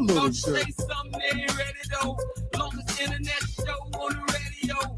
little shit. Say something, they ain't ready though. Longest internet show on the radio.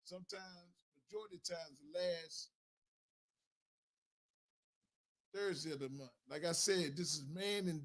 Sometimes, majority of times, the last Thursday of the month. Like I said, this is Man and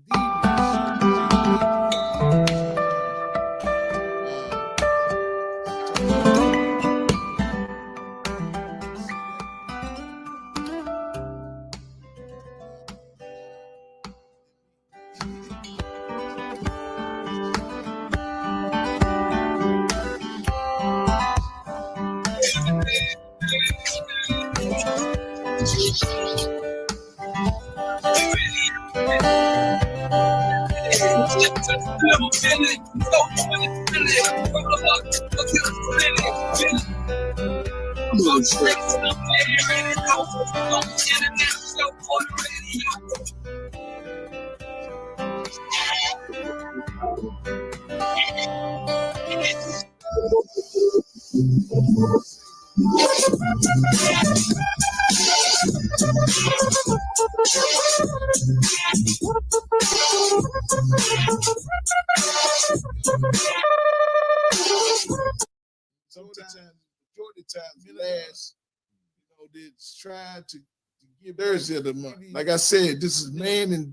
sometimes, majority of times, last, they try to give Thursday of the month. Like I said, this is Man and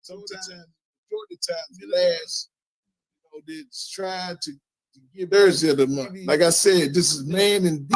sometimes, majority of times, last, they try to give Thursday of the month. Like I said, this is Man and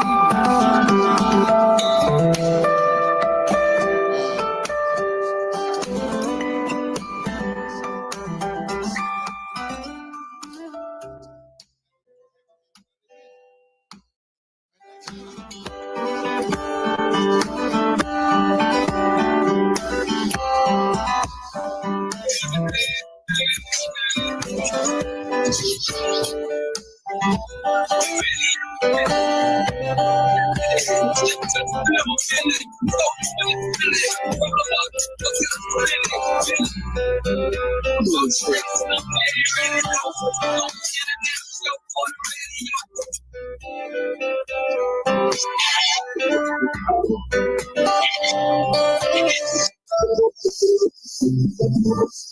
Sometimes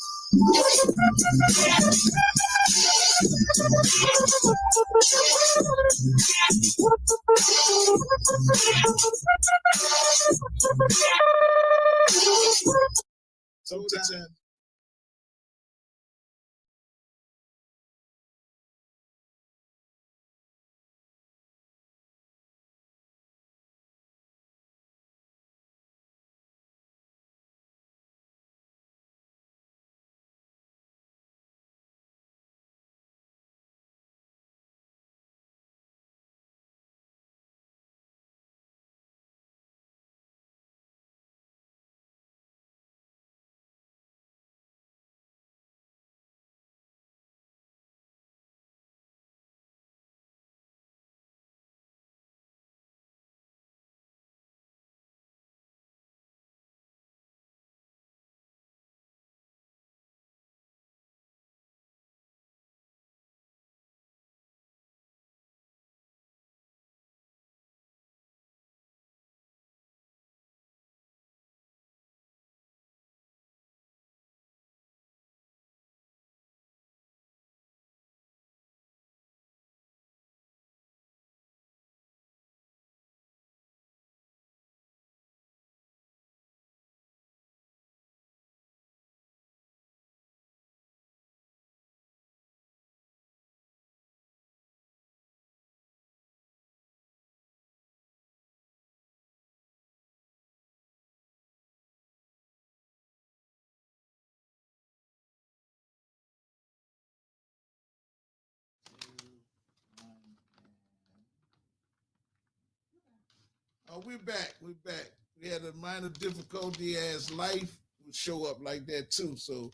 we're back. We're back. We had a minor difficulty as life would show up like that too. So,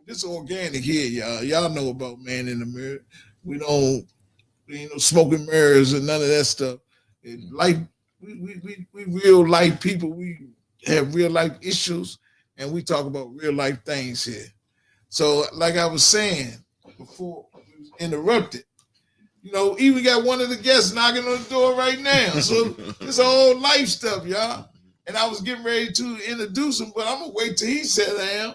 this is organic here, y'all. Y'all know about Man in the Mirror. We ain't no smoking mirrors and none of that stuff. Life, we real life people. We have real life issues, and we talk about real life things here. So, like I was saying before, we was interrupted. Even got one of the guests knocking on the door right now. So this all life stuff, y'all. And I was getting ready to introduce him, but I'm gonna wait till he sat down,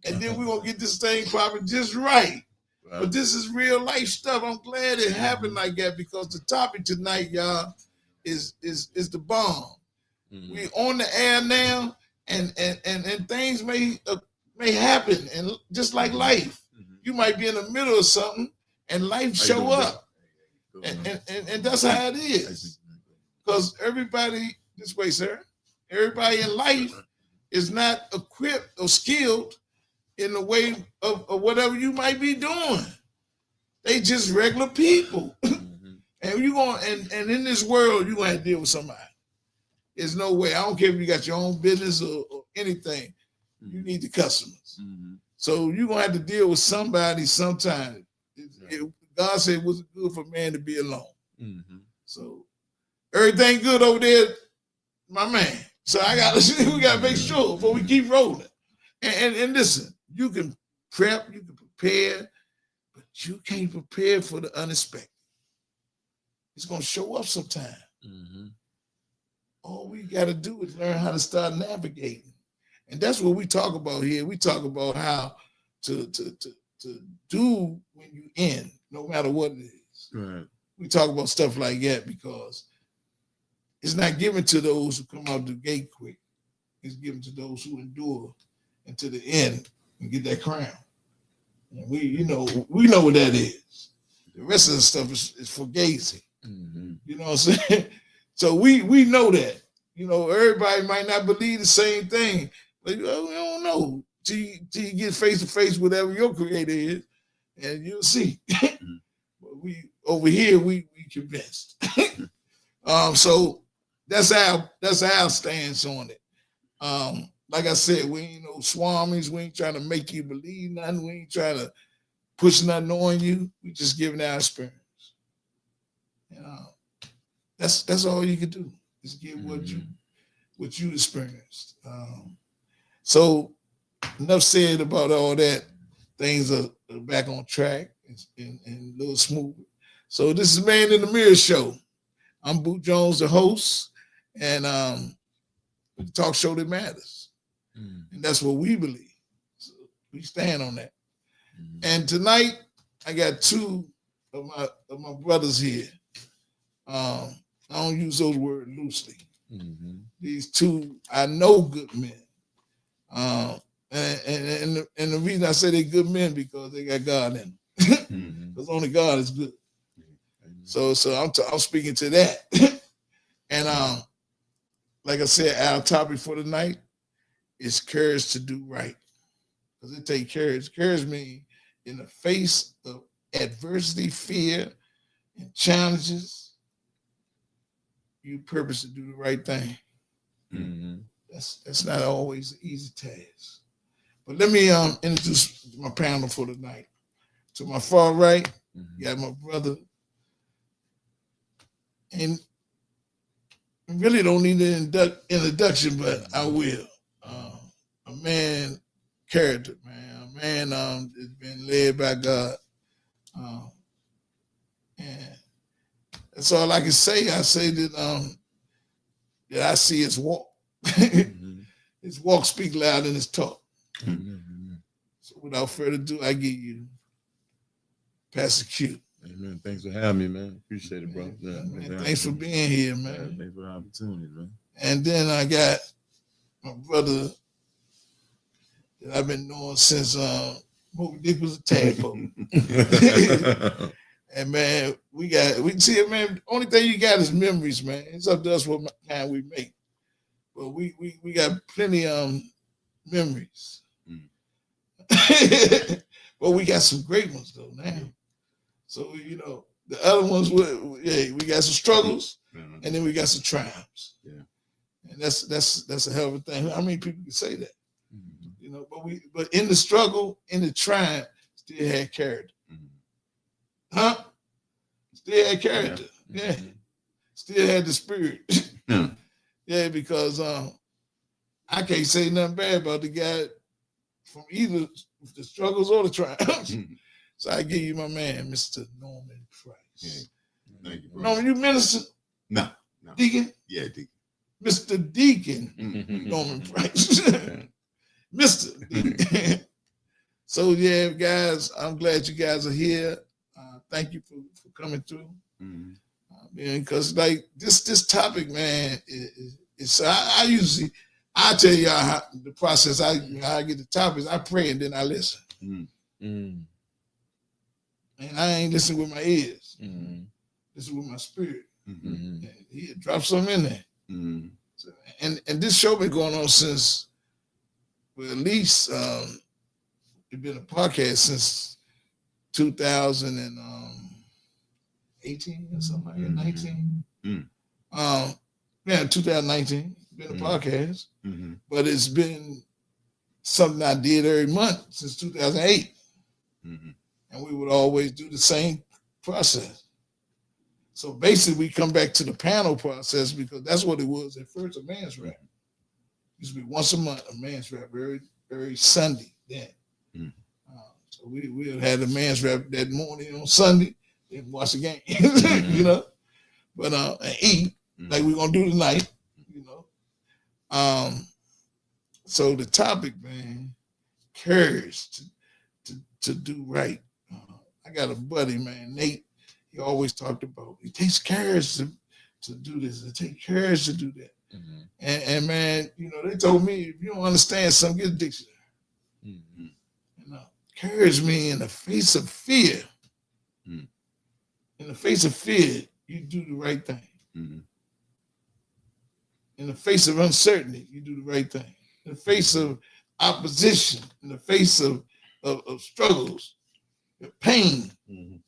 and then we're gonna get this thing popping just right. But this is real life stuff. I'm glad it happened like that because the topic tonight, y'all, is the bomb. We're on the air now, and things may happen, and just like life, you might be in the middle of something, and life show up. And that's how it is. Because everybody, this way, sir, everybody in life is not equipped or skilled in the way of whatever you might be doing. They just regular people. And and in this world, you're gonna have to deal with somebody. There's no way. I don't care if you got your own business or anything. You need the customers. So you're gonna have to deal with somebody sometime. God said it wasn't good for man to be alone. So everything good over there, my man. So we gotta make sure before we keep rolling. And listen, you can prep, you can prepare, but you can't prepare for the unexpected. It's gonna show up sometime. All we gotta do is learn how to start navigating. And that's what we talk about here. We talk about how to do when you in, no matter what it is. Right. We talk about stuff like that because it's not given to those who come out the gate quick. It's given to those who endure until the end and get that crown. And we know what that is. The rest of the stuff is fugazi. You know what I'm saying? So we know that. Everybody might not believe the same thing, but we don't know till you get face to face with whatever your creator is, and you'll see. But we over here we convinced. So that's our stance on it. Like I said, we ain't no swamis. We ain't trying to make you believe nothing. We ain't trying to push nothing on you. We just giving our experience. That's all you can do is give what you experienced. So enough said about all that. Things are back on track and a little smoother. So this is Man in the Mirror Show. I'm Boot Jones, the host, and the talk show that matters. And that's what we believe. So We stand on that. And tonight, I got two of my brothers here. I don't use those words loosely. These two, I know good men. And the reason I say they're good men because they got God in them. Because only God is good. So I'm speaking to that. And like I said, our topic for tonight is courage to do right. Because it takes courage. Courage means in the face of adversity, fear, and challenges, you purpose to do the right thing. That's not always an easy task. But let me introduce my panel for tonight. To my far right, you got my brother. And I really don't need an introduction, but I will. A man character, man. A man that's been led by God. And that's all I can say. I say that I see his walk. His walk speak louder than his talk. So without further ado, I give you Pastor Q. Amen. Thanks for having me, man. Appreciate it, bro. Yeah, Man, thanks for being here, man. Thanks for the opportunity, man. And then I got my brother that I've been knowing since Moby Dick was a tadpole. And man, we see it, man. Only thing you got is memories, man. It's up to us what kind we make. But we got plenty memories. But we got some great ones though now. So the other ones we got some struggles and then we got some triumphs. Yeah. And that's a hell of a thing. How many people can say that? But in the struggle, in the triumph, still had character. Huh? Still had character. Yeah. Still had the spirit. Yeah, because I can't say nothing bad about the guy from either the struggles or the triumphs. So I give you my man, Mr. Norman Price. Yeah. Thank you, bro. Norman, you minister? No. Deacon? Yeah, Deacon. Mr. Deacon Norman Price. Mr. Deacon. So yeah, guys, I'm glad you guys are here. Thank you for coming through. Because like this topic, man, I tell y'all how the process how I get the topics. I pray and then I listen. And I ain't listening with my ears. Listen with my spirit. And he dropped something in there. So, and this show been going on since, well, at least it's been a podcast since 2018 or something like that, 19. Yeah, 2019. Been a podcast, but it's been something I did every month since 2008. And we would always do the same process. So basically, we come back to the panel process because that's what it was at first, a man's rap. It used to be once a month, a man's rap, every Sunday then. So we had a man's rap that morning on Sunday, then watch the game, but and eat like we're gonna do tonight, So the topic, man, courage to do right. I got a buddy, man, Nate. He always talked about it takes courage to do this. It takes courage to do that. And man, they told me if you don't understand something, get a dictionary. Courage means in the face of fear. In the face of fear, you do the right thing. In the face of uncertainty, you do the right thing. In the face of opposition, in the face of struggles, pain, you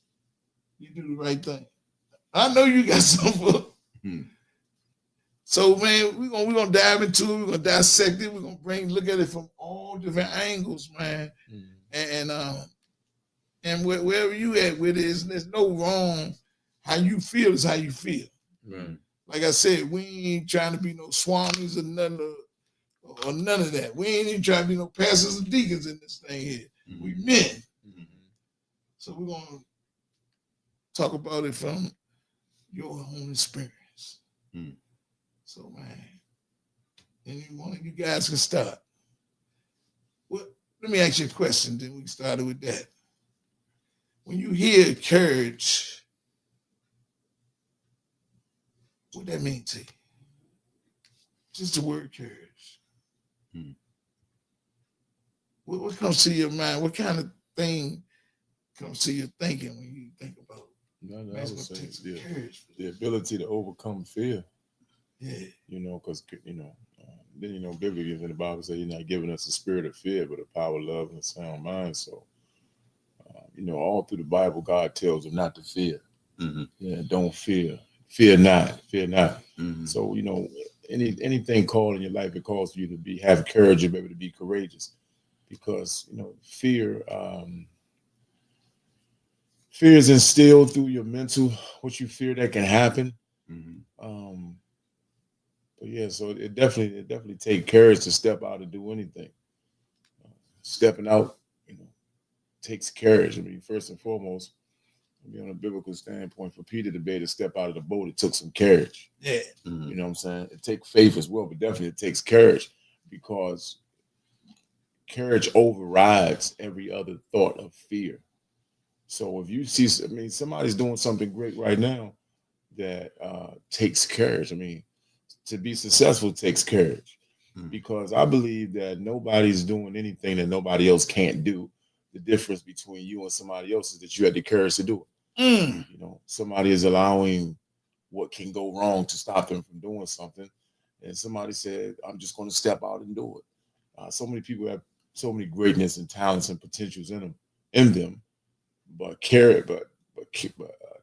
do the right thing. I know you got something. So, man, we're gonna dive into it. We're gonna dissect it. We're gonna look at it from all different angles, man. And wherever you at with it, there's no wrong. How you feel is how you feel. Right. Like I said, we ain't trying to be no swamis or none of that. We ain't even trying to be no pastors or deacons in this thing here. We men. So we're gonna talk about it from your own experience. So, man, any one of you guys can start. Well, let me ask you a question. Then we started with that. When you hear courage, what that mean to you? Just the word courage. Hmm. What comes to your mind? What kind of thing comes to your thinking when you think about No, I man, would it's gonna say take some courage? the ability to overcome fear. Yeah. Because then biblically in the Bible says He's not giving us a spirit of fear, but a power, love, and a sound mind. So, all through the Bible, God tells them not to fear. Mm-hmm. Yeah, don't fear. Fear not. Fear not. Mm-hmm. So, anything called in your life, it calls for you to have courage and be able to be courageous, because fear. Fear is instilled through your mental, what you fear that can happen. Mm-hmm. But yeah, so it definitely take courage to step out and do anything. Stepping out, takes courage. I mean, first and foremost, on a biblical standpoint, for Peter to be able to step out of the boat, it took some courage. Yeah. Mm-hmm. You know what I'm saying? It takes faith as well, but definitely it takes courage, because courage overrides every other thought of fear. So if you see, somebody's doing something great right now that takes courage. I mean, to be successful takes courage, because I believe that nobody's doing anything that nobody else can't do. The difference between you and somebody else is that you had the courage to do it. Mm. Somebody is allowing what can go wrong to stop them from doing something, and somebody said, "I'm just going to step out and do it." So many people have so many greatness and talents and potentials in them, but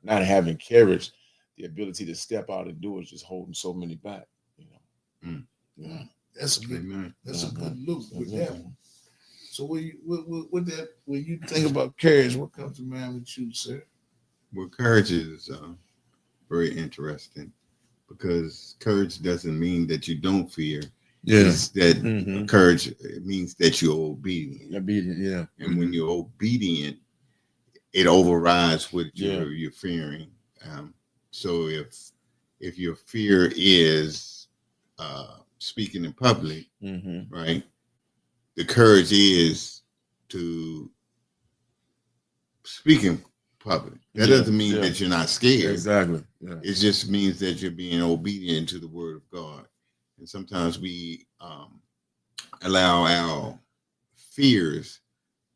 not having courage, the ability to step out and do it, is just holding so many back. That's a good. Amen. That's a good look with Mhm. that one. So when you think about courage, what comes to mind with you, sir? Well, courage is very interesting, because courage doesn't mean that you don't fear. Yeah. It's that Mhm. courage, it means that you're obedient. Obedient, yeah. And when you're obedient, it overrides what Yeah. you're fearing. So if your fear is speaking in public, Mm-hmm. right, the courage is to speak in public. That Yeah, doesn't mean yeah. that you're not scared. Exactly. Yeah. It just means that you're being obedient to the word of God. And sometimes we allow our fears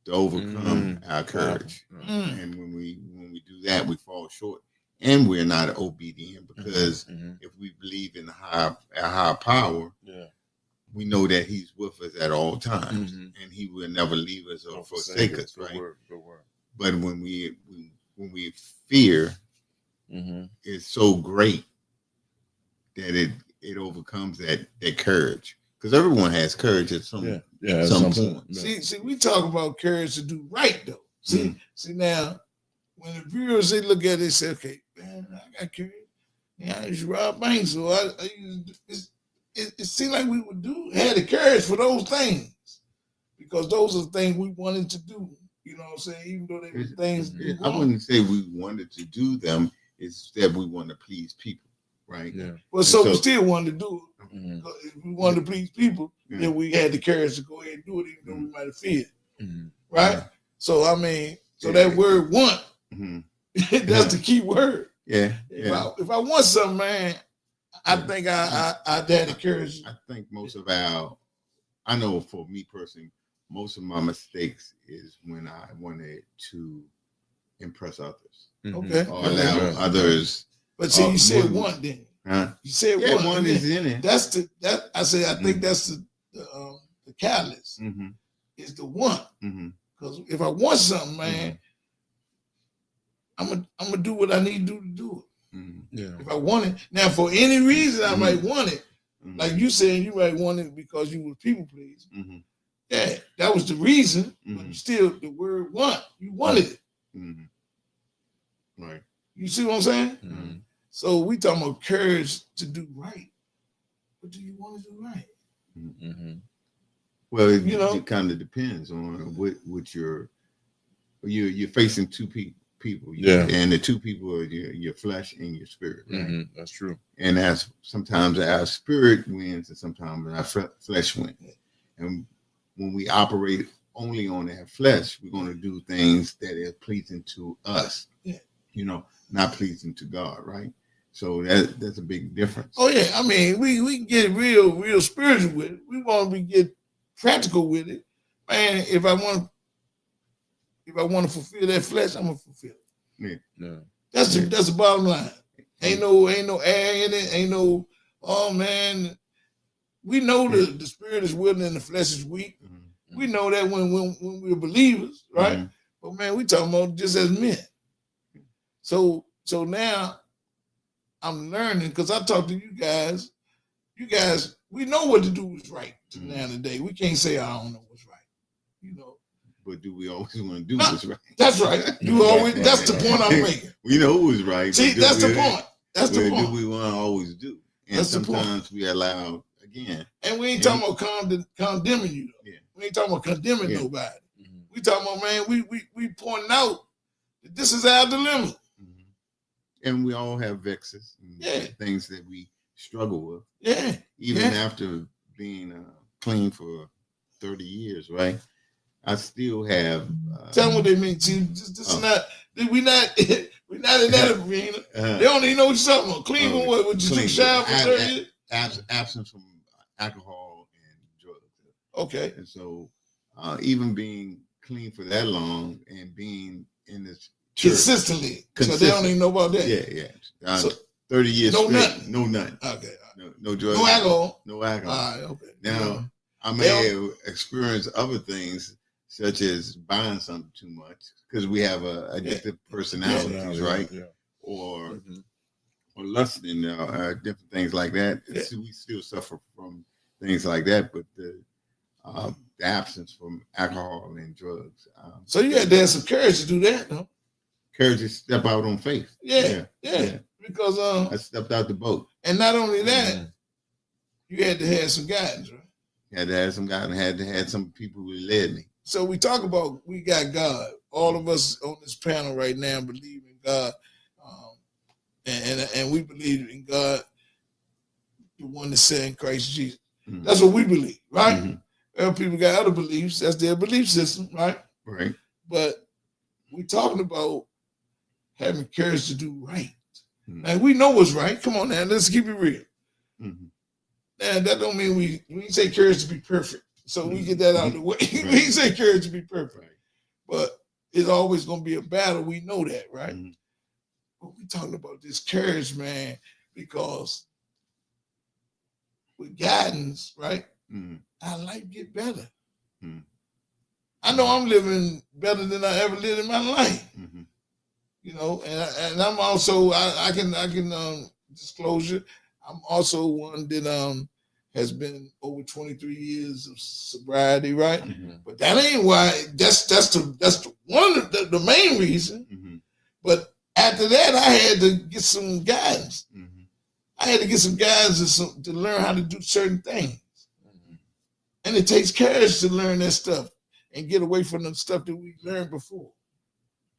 to overcome our courage. Mm. And when we do that, we fall short, and we're not obedient, because if we believe in our higher power, Yeah. we know that He's with us at all times, Mhm. and He will never leave us or Don't forsake us. Good Right? word. Good word. But when we fear, Mm-hmm. is so great that it overcomes that courage, because everyone has courage at some At some point. point. Yeah. See, we talk about courage to do right though. See now, when the viewers they look at it, they say, "Okay, man, I got courage. Yeah, I used to rob banks, so it seemed like we would had the courage for those things, because those are the things we wanted to do. You know what I'm saying? Even though they were things we I wanted. wouldn't say we wanted to do them. It's that we want to please people, right? Yeah. Well, so we still wanted to do it. Mhm. Because if we wanted to please people, Yeah. then we had the courage to go ahead and do it, even though we might have feared. Mhm. Right? Yeah. So that word "want," Mhm. that's the key word. Yeah. If I want something, man, I think I had the courage. I think I know for me personally, most of my mistakes is when I wanted to impress others Okay. or allow others. But see, you said one- "want," then. Huh? You said Yeah, "want." one is in it. I think that's the catalyst. Mm-hmm. Is the want. Mm-hmm. Because if I want something, man, I'm gonna do what I need to do it. Mm-hmm. Yeah. If I want it. Now, for any reason, I might want it. Mm-hmm. Like you said, you might want it because you were people pleasing. Mm-hmm. Yeah, that was the reason. Mm-hmm. But still, the word "want," you wanted it. Mm-hmm. Right. You see what I'm saying? Mhm. So we talking about courage to do right. What do you want to do right? Mm-hmm. Well, it kind of depends on what you're facing two people. Yeah. And the two people are your flesh and your spirit. Right? Mm-hmm. That's true. And as sometimes our spirit wins and sometimes our flesh wins. And when we operate only on our flesh. We're going to do things that are pleasing to us, Yeah. not pleasing to God, right? So that's a big difference. Oh yeah, I mean, we can get real spiritual with it. We want to get practical with it, man. If I want to fulfill that flesh, I'm gonna fulfill it. Yeah. That's the bottom line. Ain't no air in it. Ain't no, oh man. We know the spirit is willing and the flesh is weak. Mhm. We know that when we're believers, right? Mhm. But man, we talking about just as men. So now I'm learning because I talk to you guys. You guys, we know what to do is right now and today. We can't say I don't know what's right. But do we always want to do No, what's right? That's right. You always. That's the point I'm making. We know who's right. See, but do that's the we- point. That's the Do point. we want to always do? And That's the point. sometimes we allow, again, And we ain't talking about condemning you. Though. Yeah. We ain't talking about condemning Yeah. nobody. Mhm. We talking about, man, we pointing out that this is our dilemma. and we all have vexes and Yeah. things that we struggle with. Yeah. Even Yeah. after being clean for 30 years, right? I still have. Tell them what they mean. See, this is not. We not in that arena. uh, They don't even know what you're talking about. Clean from what? What you took clean. shower for 30 years? Absence from alcohol and drugs. Okay. And so, even being clean for that long and being in this church, Consistently. So they don't even know about that. yeah. So, 30 years no straight, nothing. no nothing, okay. no drugs, No alcohol. no alcohol. All right. Okay. Now, I may have experienced other things, such as buying something too much, because we have addictive personalities, right? Yeah. Or Mhm. or lusting, different things like that. Yeah. So we still suffer from things like that, but the absence from alcohol and drugs. So you had to have some courage to do that, no? Courage to step out on faith. Yeah. Because I stepped out the boat. and not only that, Mhm. you had to have some guidance, right? Had to have some guy and had to have some people who led me. So we talk about we got God. All of us on this panel right now believe in God, and we believe in God, the one that said in Christ Jesus. Mhm. That's what we believe, right? Mhm. Other people got other beliefs. That's their belief system, right? Right. But we talking about having courage to do right. Mhm. Now we know what's right. Come on now, let's keep it real. Mhm. And that don't mean we say courage to be perfect. So we get that out of the way. We say courage to be perfect. Right. But it's always gonna be a battle. We know that, right? Mhm. But we talking about this courage, man, because with guidance, right? Mhm. Our life get better. Mhm. I know I'm living better than I ever lived in my life. Mhm. And I'm also I can disclosure. I'm also one that has been over 23 years of sobriety, right? Mhm. But that ain't why. That's the one of the main reason. Mhm. But after that, I had to get some guidance. Mhm. I had to get some guidance to learn how to do certain things. Mhm. And it takes courage to learn that stuff and get away from the stuff that we learned before.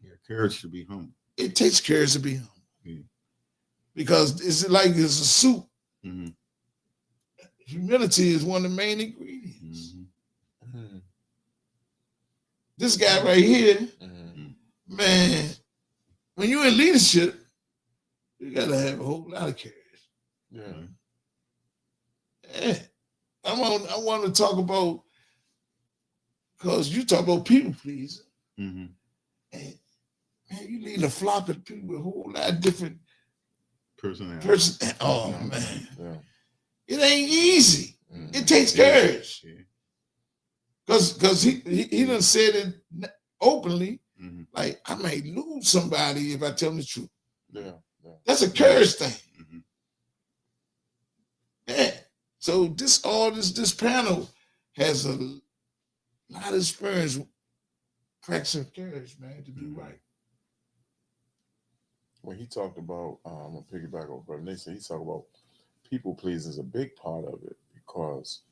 Yeah, courage to be humble. It takes courage to be humble. Yeah. Because it's like it's a soup. Mhm. Humility is one of the main ingredients. Mhm. Mhm. This guy right here, Mhm. man, when you're in leadership, you gotta have a whole lot of courage. Yeah. Yeah. I want to talk about, because you talk about people pleasing, Mhm. and man, you leading a flock of people with a whole lot of different Personality. person. Oh man, Yeah. it ain't easy. Mhm. It takes Yeah. courage. Yeah. Because he done said it openly, Mhm. like I may lose somebody if I tell them the truth. Yeah. Yeah. That's a courage thing. Mhm. Yeah. So this panel has a lot of experience practicing courage, man, to do right. When he talked about, I'm gonna piggyback on Brother Nixon. He talked about people pleasing is a big part of it because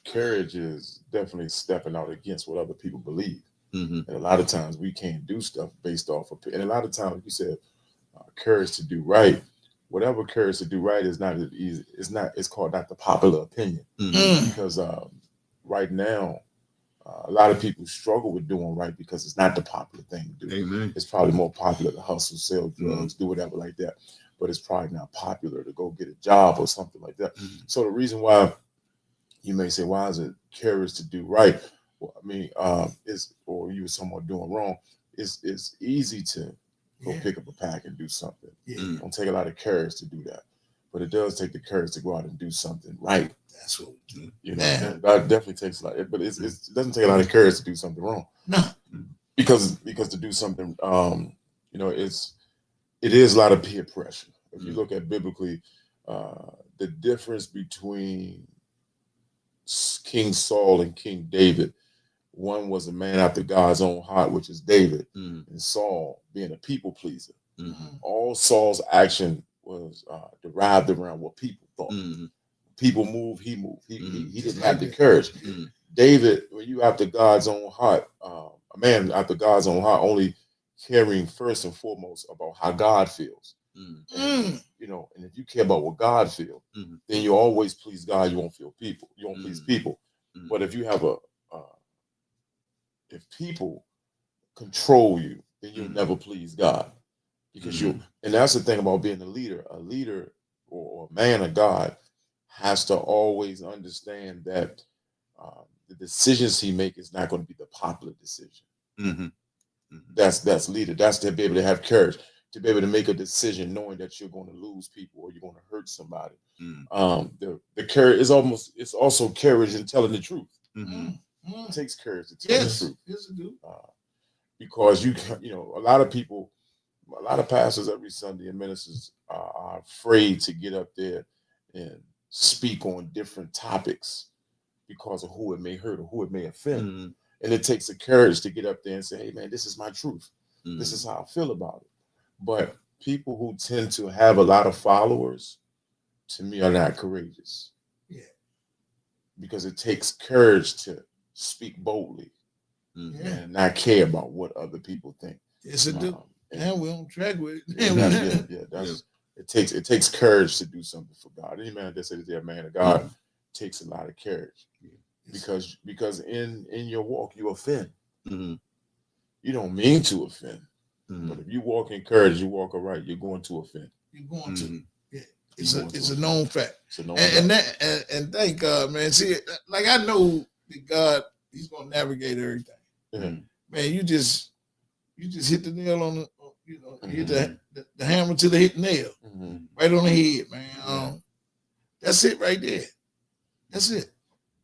courage is definitely stepping out against what other people believe. Mhm. And a lot of times we can't do stuff based off of, and a lot of times, like you said, courage to do right. Whatever courage to do right is not as easy. It's called not the popular opinion Mhm. because right now A lot of people struggle with doing right because it's not the popular thing to do. Amen. It's probably more popular to hustle, sell drugs, do whatever like that. But it's probably not popular to go get a job or something like that. Mhm. So the reason why you may say, why is it courage to do right? Well, I mean, or you were someone doing wrong. It's easy to go Yeah. pick up a pack and do something. Yeah, It don't take a lot of courage to do that. But it does take the courage to go out and do something right. that's what we do. You know, Man. that definitely takes a lot. But it doesn't take a lot of courage to do something wrong. No. Because to do something, you know, it is a lot of peer pressure. If you look at biblically, the difference between King Saul and King David, one was a man after God's own heart, which is David, Mhm. and Saul being a people pleaser. Mhm. All Saul's action was derived around what people thought. Mhm. People move, he moved. He Just didn't like have the that. courage. Mhm. David, when you after God's own heart, a man after God's own heart, only caring first and foremost about how God feels. Mhm. Mm. You know, and if you care about what God feels, Mhm. then you always please God. You won't feel people. You won't please Mhm. people. Mhm. But if you have if people control you, then you'll Mhm. never please God. Because you, and that's the thing about being a leader. A leader or a man of God has to always understand that the decisions he makes is not going to be the popular decision. Mhm. That's leader. That's to be able to have courage, to be able to make a decision knowing that you're going to lose people or you're going to hurt somebody. Mhm. The courage is it's also courage in telling the truth. Mhm. It takes courage to tell the Yes, truth. yes, it do. Because you know, a lot of people, a lot of pastors every Sunday and ministers are afraid to get up there and speak on different topics because of who it may hurt or who it may offend. Mhm. And it takes the courage to get up there and say, hey, man, this is my truth. This Mhm. is how I feel about it. But people who tend to have a lot of followers, to me, are not courageous. Yeah. Because it takes courage to speak boldly Mhm. Yeah. and not care about what other people think. Yes, it do. And And we're on track with it. it takes courage to do something for God. Any man that says they're a man of God takes a lot of courage. Because in your walk you offend. Mhm. You don't mean to offend. Mhm. But if you walk in courage, you walk aright, you're going to offend. You're going to. Mhm. Yeah. You're going It's to a known fact. It's a known And fact. thank God, man. See, like I know that God, He's gonna navigate everything. Yeah. Man, you just hit the nail on the, you know, hit Mhm. the hammer to the hit nail Mhm. right on the head, man. Yeah. That's it right there. That's it.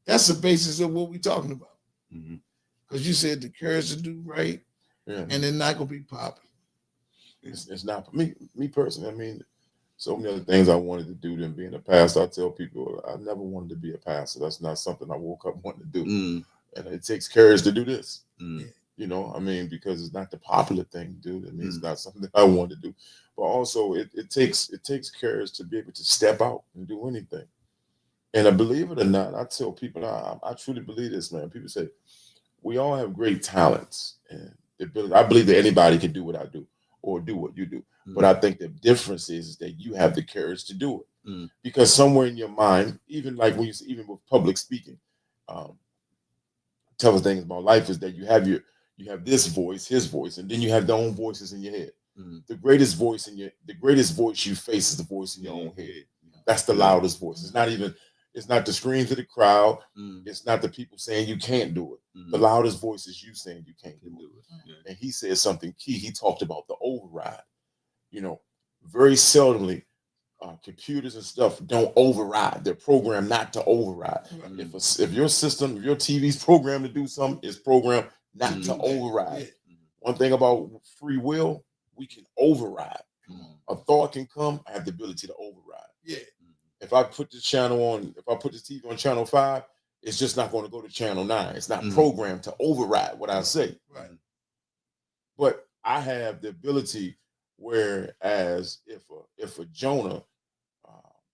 That's the basis of what we're talking about. Mhm. Because you said the courage to do right, Yeah. and they're not gonna be popular. It's not me personally. I mean, so many other things I wanted to do than being a pastor. I tell people I never wanted to be a pastor. That's not something I woke up wanting to do. Mhm. And it takes courage to do this. Mhm. You know, I mean, because it's not the popular thing to do. I mean, it's Mm. not something that I want to do. But also it takes courage to be able to step out and do anything. And I believe it or not, I tell people I truly believe this, man. People say we all have great talents and the ability. I believe that anybody can do what I do or do what you do. But I think the difference is that you have the courage to do it. Mm. Because somewhere in your mind, even like when even with public speaking, tell us things about life is that you have this voice, his voice, and then you have their own voices in your head. Mhm. The greatest voice you face is the voice in your own head. That's the Yeah. loudest voice. It's not the screams of the crowd. Mhm. It's not the people saying you can't do it. The Mhm. loudest voice is you saying you can't Can do it. do it. Yeah. And he said something key. He talked about the override. You know, very seldomly, computers and stuff don't override. They're programmed not to override. Right. If your system, if your TV's programmed to do something, it's programmed not Mhm. to override. Yeah. One thing about free will, we can override. Mhm. A thought can come. I have the ability to override. Yeah. If I put this channel on, if I put this TV on channel 5, it's just not going to go to channel 9. It's not Mhm. programmed to override what I say. Right. But I have the ability, whereas if a Jonah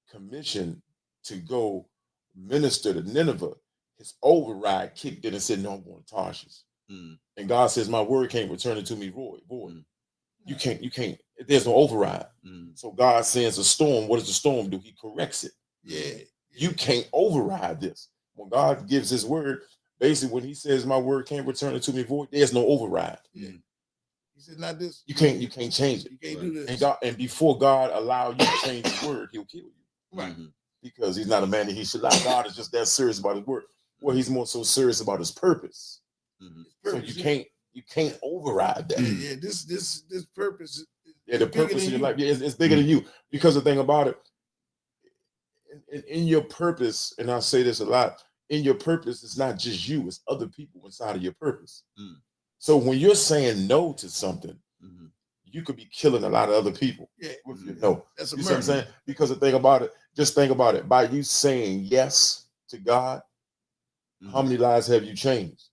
commissioned to go minister to Nineveh, his override kicked in and said, "No, I'm going to Tarshish." Mhm. And God says, "My word can't return it to me void. Mhm. You can't. There's no override." Mhm. So God sends a storm. What does the storm do? He corrects it. Yeah. You can't override this. When God gives his word, basically when he says my word can't return it to me void, there's no override. Yeah. He said, not this. You can't change it. You can't do this. And God, and before God allow you to change his word, he'll kill you. Right. Because he's not a man that he should lie. God is just that serious about his word. Well, he's more so serious about his purpose. So you can't override that. Yeah, this purpose is the purpose of your life. Yeah, it's bigger than you. Because the thing about it, in your purpose, and I say this a lot, in your purpose, it's not just you, it's other people inside of your purpose. So when you're saying no to something, you could be killing a lot of other people with your no. That's a You see murder. what I'm saying? Because the thing about it, just think about it. By you saying yes to God, how many lives have you changed?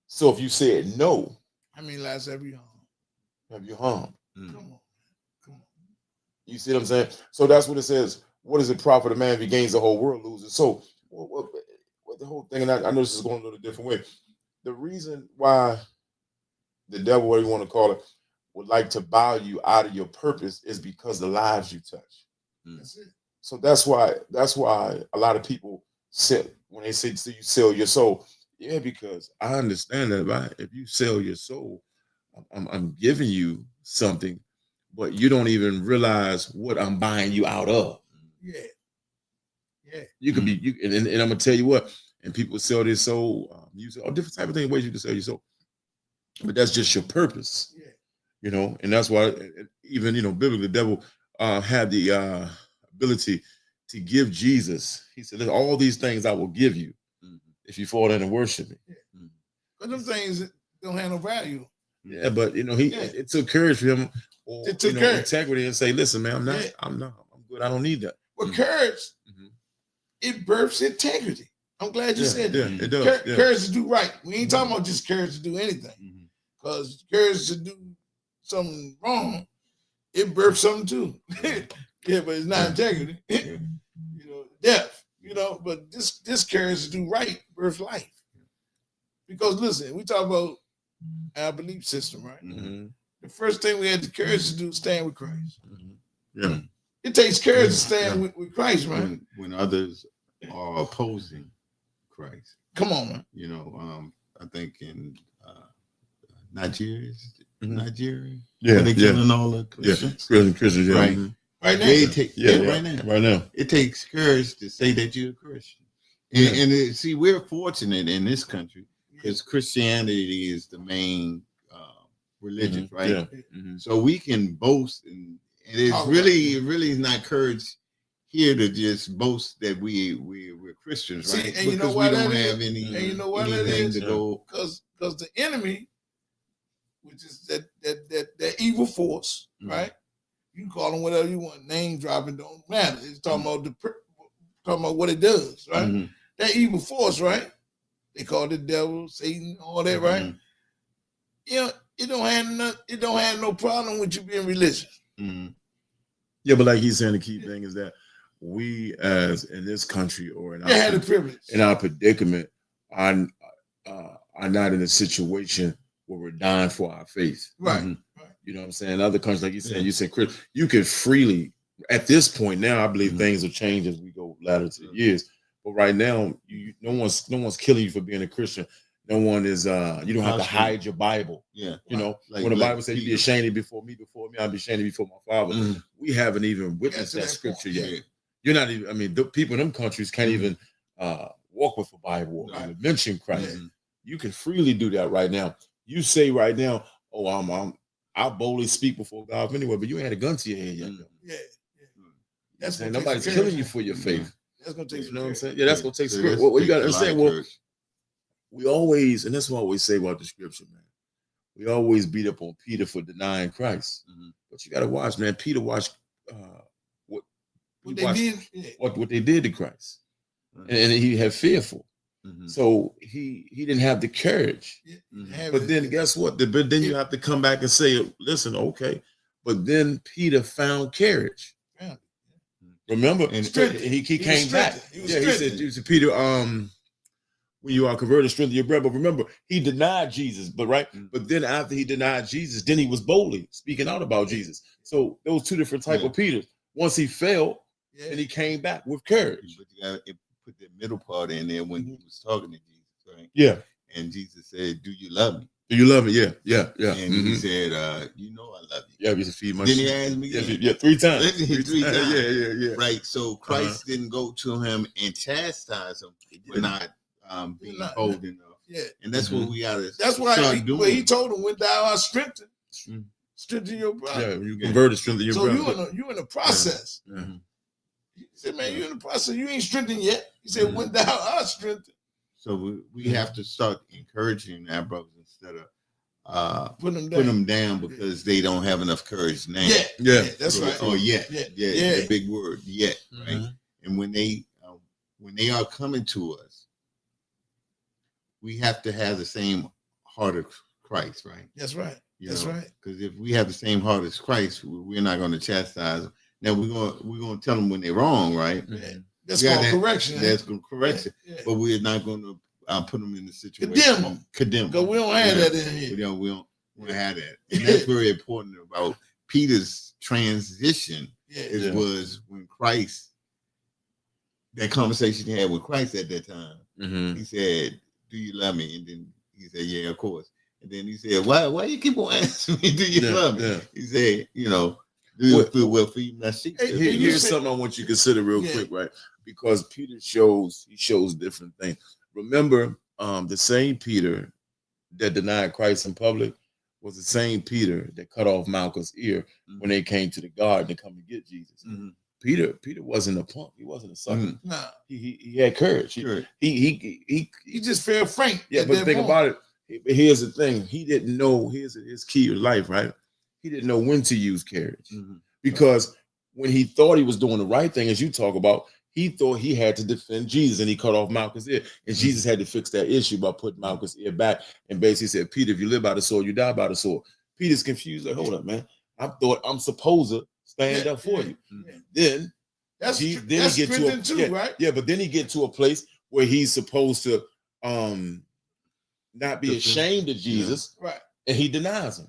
So if you said no, how many lives have you harmed? have you harmed? Come on. Come on. You see what I'm saying? So that's what it says. What does it profit a man if he gains the whole world, loses? So what the whole thing, and I know this is going a little different way. The reason why the devil, whatever you want to call it, would like to buy you out of your purpose is because the lives you touch. That's it. So that's why a lot of people sit when they say you sell your soul. Yeah, because I understand that, right? If you sell your soul, I'm giving you something, but you don't even realize what I'm buying you out of. Yeah. Yeah. You could be and I'm gonna tell you what, and people sell their soul, use all different type of things, ways you can sell your soul. But that's just your purpose. Yeah. You know, and that's why even biblically the devil had the ability to give Jesus. He said, "There's all these things I will give you if you fall down and worship me." But them things don't have no value. Yeah, but it took courage for him, or It took courage. integrity, and say, "Listen, man, I'm good. I don't need that." Well, courage, it births integrity. I'm glad you said that. Yeah, it does. Courage to do right. We ain't talking about just courage to do anything. Because courage to do something wrong, it births something too. Yeah, but it's not integrity. Death. But this courage to do right births life. Because listen, we talk about our belief system, right? The first thing we had the courage to do is stand with Christ. Yeah. It takes courage to stand with Christ, right? When others are opposing Christ. Come on, man. I think in Nigeria, Yeah, they killing all the Christians. Christians, yeah. Right. Right now. Right now. It takes courage to say that you're a Christian. And see, we're fortunate in this country because Christianity is the main religion, right? Yeah. So we can boast, and it's really not courage here to just boast that we're Christians, right? See, and because why we don't that have is? any And you know why that anything is? to go. Because the enemy, which is that evil force, right? You can call them whatever you want. Name dropping don't matter. It's talking about what it does, right? That evil force, right? They call it the devil, Satan, all that, right? It don't have no problem with you being religious. Yeah, but like he's saying, the key thing is that we, as in this country or in had the privilege in our predicament, are not in a situation where we're dying for our faith. Right. You know what I'm saying? Other countries, like you said, you said, Chris, you can freely, at this point now, I believe things will change as we go later to the years. But right now, no one's killing you for being a Christian. No one is, you don't have to hide your Bible. Yeah. When the Bible says you be ashamed before me, I'll be ashamed before my Father. We haven't even witnessed that scripture yet. You're not even, the people in them countries can't even walk with a Bible or even mention Christ. You can freely do that right now. You say right now, I'll boldly speak before God anyway, but you ain't had a gun to your head yet. Yeah. That's and nobody's killing you for your faith. That's gonna take. You know what I'm saying? Yeah, that's gonna take some. Well, you gotta understand. Well, we always, and that's what I always say about the scripture, man. We always beat up on Peter for denying Christ, but you gotta watch, man. Peter watched what they did to Christ, and he had fearful. So he didn't have the courage. But then guess what? But then you have to come back and say, listen, okay. But then Peter found courage. Remember, and he came back. He said, Peter, when you are converted, strengthen your bread. But remember, he denied Jesus. But then after he denied Jesus, then he was boldly speaking out about Jesus. So those two different type of Peters. Once he fell, and he came back with courage. But you got to put that middle part in there when he was talking to Jesus. right? Yeah. And Jesus said, "Do you love me?" Do you love it? Yeah, yeah, yeah. And he said, "You know I love you." Yeah, we used to feed my Then sheep. he asked me Yeah, again. yeah, 3 times. Three times. Yeah. Right. So Christ didn't go to him and chastise him for not being bold enough. Yeah. And that's what we gotta That's why start doing. when he told him, when thou art strengthened, Mhm. strengthen your brother. Yeah, you converted strength of your So brother. you in the process. Yeah. He said, man, you in the process. You ain't strengthened yet. He said, when thou art strengthened. So we have to start encouraging our brothers instead of Put them down. putting them down because they don't have enough courage now. Yeah, that's right. Or yet. Yeah. The big word, yet. Right. And when they are coming to us, we have to have the same heart of Christ, right? That's right. That's right. Because if we have the same heart as Christ, we're not going to chastise them. Now we're going to tell them when they're wrong, right? Yeah. That's called correction. That's correction. Yeah. But we're not going to put them in the situation. Condemn them. them. Because we don't have that in here. We don't have that. And that's very important about Peter's transition. Was when Christ, that conversation he had with Christ at that time. He said, "Do you love me?" And then he said, "Yeah, of course." And then he said, "Why you keep on asking me, do you love me?" Yeah. He said, "Do you feel well feed my sheep?" Here's something I want you to consider real quick, right? Because Peter shows different things. Remember, the same Peter that denied Christ in public was the same Peter that cut off Malchus' ear when they came to the garden to come and get Jesus. Peter wasn't a punk. He wasn't a sucker. Nah. He had courage. He just felt frank. Yeah, but think about it. Here's the thing. He didn't know. Here's his key to life, right? He didn't know when to use courage because when he thought he was doing the right thing, as you talk about, he thought he had to defend Jesus, and he cut off Malchus' ear. And Jesus had to fix that issue by putting Malchus' ear back and basically said, "Peter, if you live by the sword, you die by the sword." Peter's confused. Like, hold up, man. I thought I'm supposed to stand up for you. Then he get to right? Yeah, but then he get to a place where he's supposed to not be ashamed of Jesus, right? And he denies him.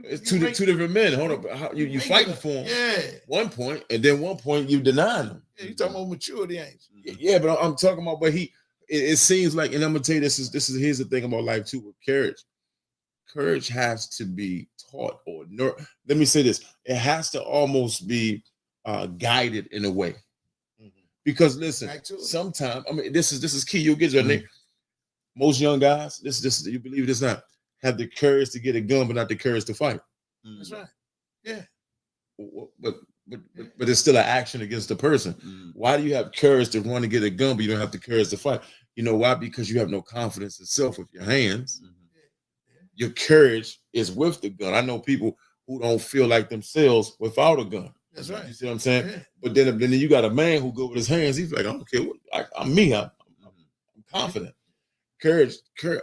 It's two different men. Hold up, you fighting for him? Yeah. One point, and then one point you denying him. Yeah, you talking about maturity, ain't you? Yeah, but I'm talking about. But it seems like, and I'm gonna tell you this is here's the thing about life too with courage. Courage has to be taught or let me say this: it has to almost be guided in a way. Because listen, sometimes this is key. You'll get it. Most young guys, this you believe it or not, have the courage to get a gun, but not the courage to fight. That's right. Yeah. But it's still an action against the person. Why do you have courage to run and get a gun, but you don't have the courage to fight? You know why? Because you have no confidence in self with your hands. Your courage is with the gun. I know people who don't feel like themselves without a gun. That's right. You see what I'm saying? Yeah. But then you got a man who go with his hands. He's like, I don't care. I'm me. I'm confident. Courage.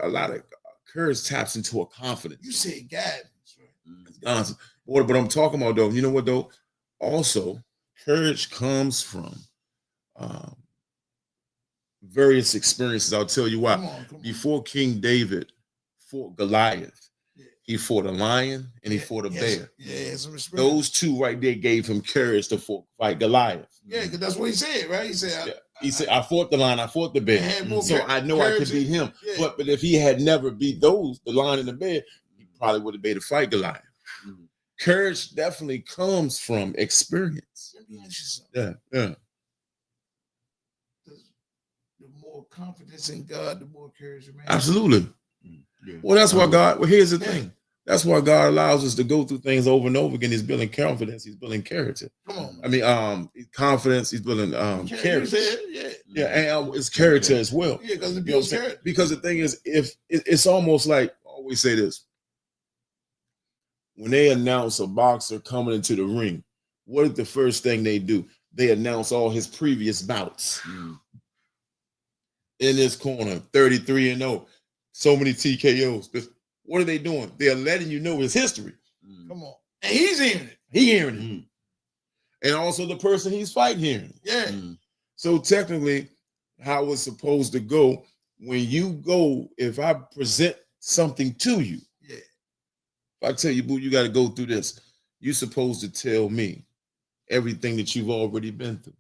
A lot of courage taps into a confidence. You say guidance, right? But I'm talking about though. You know what though? Also, courage comes from various experiences. I'll tell you why. Come on. Before King David fought Goliath, he fought a lion and he fought a bear. Yeah, some respect. Those two right there gave him courage to fight Goliath. Yeah, because that's what he said, right? He said, I fought the lion, I fought the bear. So I know I could beat him. Yeah. But if he had never beat the lion and the bear, he probably would have been to fight Goliath. Courage definitely comes from experience. Let me ask you something. Yeah. The more confidence in God, the more courage you have. Absolutely. Yeah. Well, that's why God. Well, here's the thing. That's why God allows us to go through things over and over again. He's building confidence. He's building character. Come on. I mean, confidence. He's building character. And it's character as well. Yeah, because it builds character. Because the thing is, if it's almost like I always say this: when they announce a boxer coming into the ring, what is the first thing they do? They announce all his previous bouts. In this corner, 33-0. So many TKOs. What are they doing? They're letting you know his history. Come on. And he's hearing it. He hearing it. And also the person he's fighting hearing it. Yeah. So technically, how it's supposed to go, when you go, if I present something to you, if I tell you, boo, you got to go through this, you're supposed to tell me everything that you've already been through.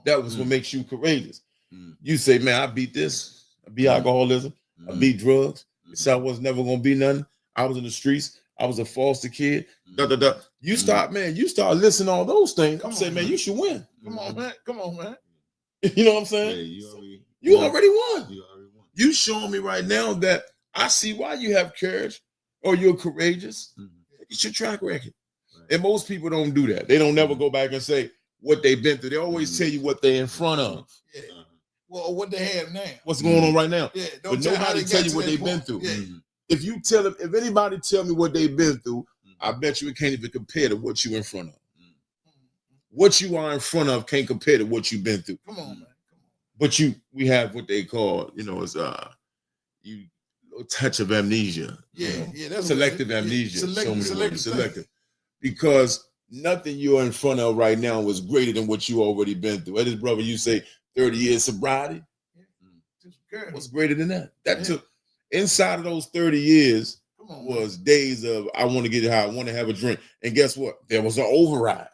That was what makes you courageous. You say, man, I beat this. I beat alcoholism. I beat drugs. So I was never gonna be nothing. I was in the streets. I was a foster kid. You start listening to all those things. I'm saying, man, you should win. Come on, man. Come on, man. You know what I'm saying? Yeah, you already won. You already won. You showing me right now that I see why you have courage or you're courageous. It's your track record. Right. And most people don't do that. They don't never go back and say what they've been through. They always tell you what they're in front of. Yeah. Well, what they have now. What's going on right now. Yeah. But nobody tell you what they've been through. Yeah. If anybody tell me what they've been through, I bet you it can't even compare to what you in front of. What you are in front of can't compare to what you've been through. Come on, man. But we have what they call, is a touch of amnesia. Yeah, that's selective amnesia. Selective. Selective. Because nothing you're in front of right now was greater than what you already been through. As brother, you say 30 years sobriety. What's greater than that? That took inside of those 30 years was days of I want to get high, I want to have a drink. And guess what? There was an override.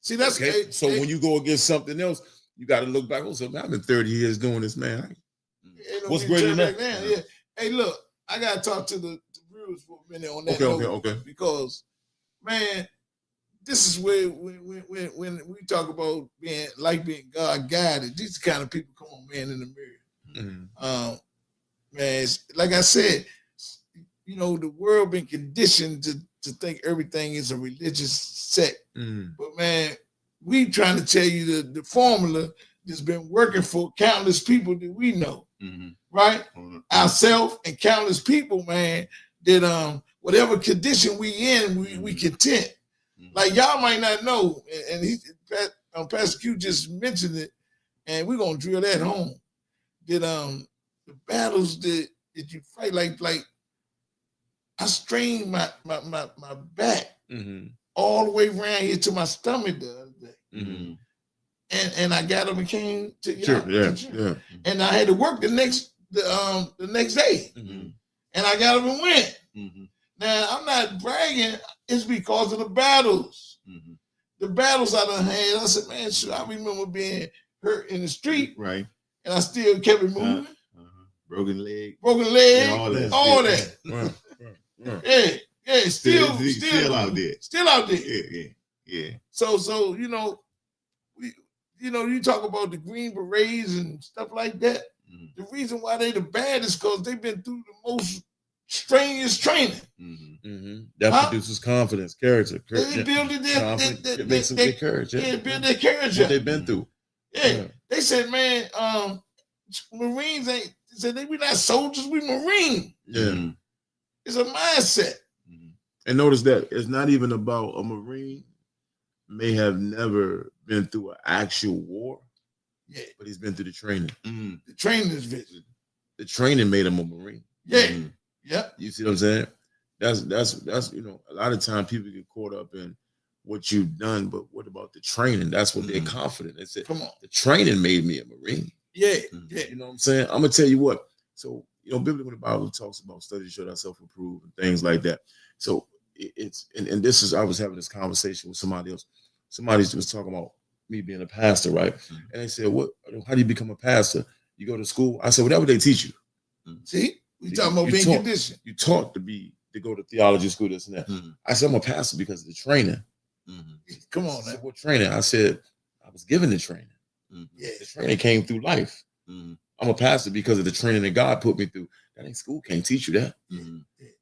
See, that's okay. So when you go against something else, you got to look back. Oh, so I've been 30 years doing this, man. What's greater than that? Yeah. Hey, look, I got to talk to the Brewers for a minute on that. Okay. Because, man, this is where when we talk about being God guided, these kind of people come on, man, in the mirror. Man, like I said, the world been conditioned to think everything is a religious sect. But man, we trying to tell you the formula that's been working for countless people that we know, right? Ourselves and countless people, man, that whatever condition we in, we content. Like y'all might not know, and Pastor Q just mentioned it, and we're gonna drill that home. That the battles that you fight, like I strained my back all the way around here to my stomach the other day. And I got up and came to yeah. And I had to work the next day. And I got up and went. Now I'm not bragging, it's because of the battles. The battles I done had. I said, man, sure, I remember being hurt in the street. Right. And I still kept it moving. Broken leg. Yeah, all that. Yeah, still out there. Still out there. Yeah. So you talk about the Green Berets and stuff like that. The reason why they the bad is because they've been through the most strenuous training. That produces confidence, character. They build it makes them get courage. Yeah, build their courage. What they've been through. Yeah. They said, man, Marines ain't. They said we not soldiers, we Marine. Yeah. It's a mindset. And notice that it's not even about a Marine may have never been through an actual war. Yeah. But he's been through the training. The training is visit. The training made him a Marine. Yeah. Yeah. You see what I'm saying? That's a lot of time people get caught up in what you've done, but what about the training? That's what they're confident. They said, come on, the training made me a Marine. Yeah. You know what I'm saying? I'm gonna tell you what. So, biblically when the Bible talks about study to show thyself approved and things like that. So it's and this is I was having this conversation with somebody else. Somebody was talking about me being a pastor, right? And they said, how do you become a pastor? You go to school? I said, whatever they teach you. See? We talking about being conditioned. You taught to go to theology school, this and that. I said, I'm a pastor because of the training. Come on, man. What training? I said, I was given the training. Yeah. The training came through life. I'm a pastor because of the training that God put me through. That ain't school can't teach you that.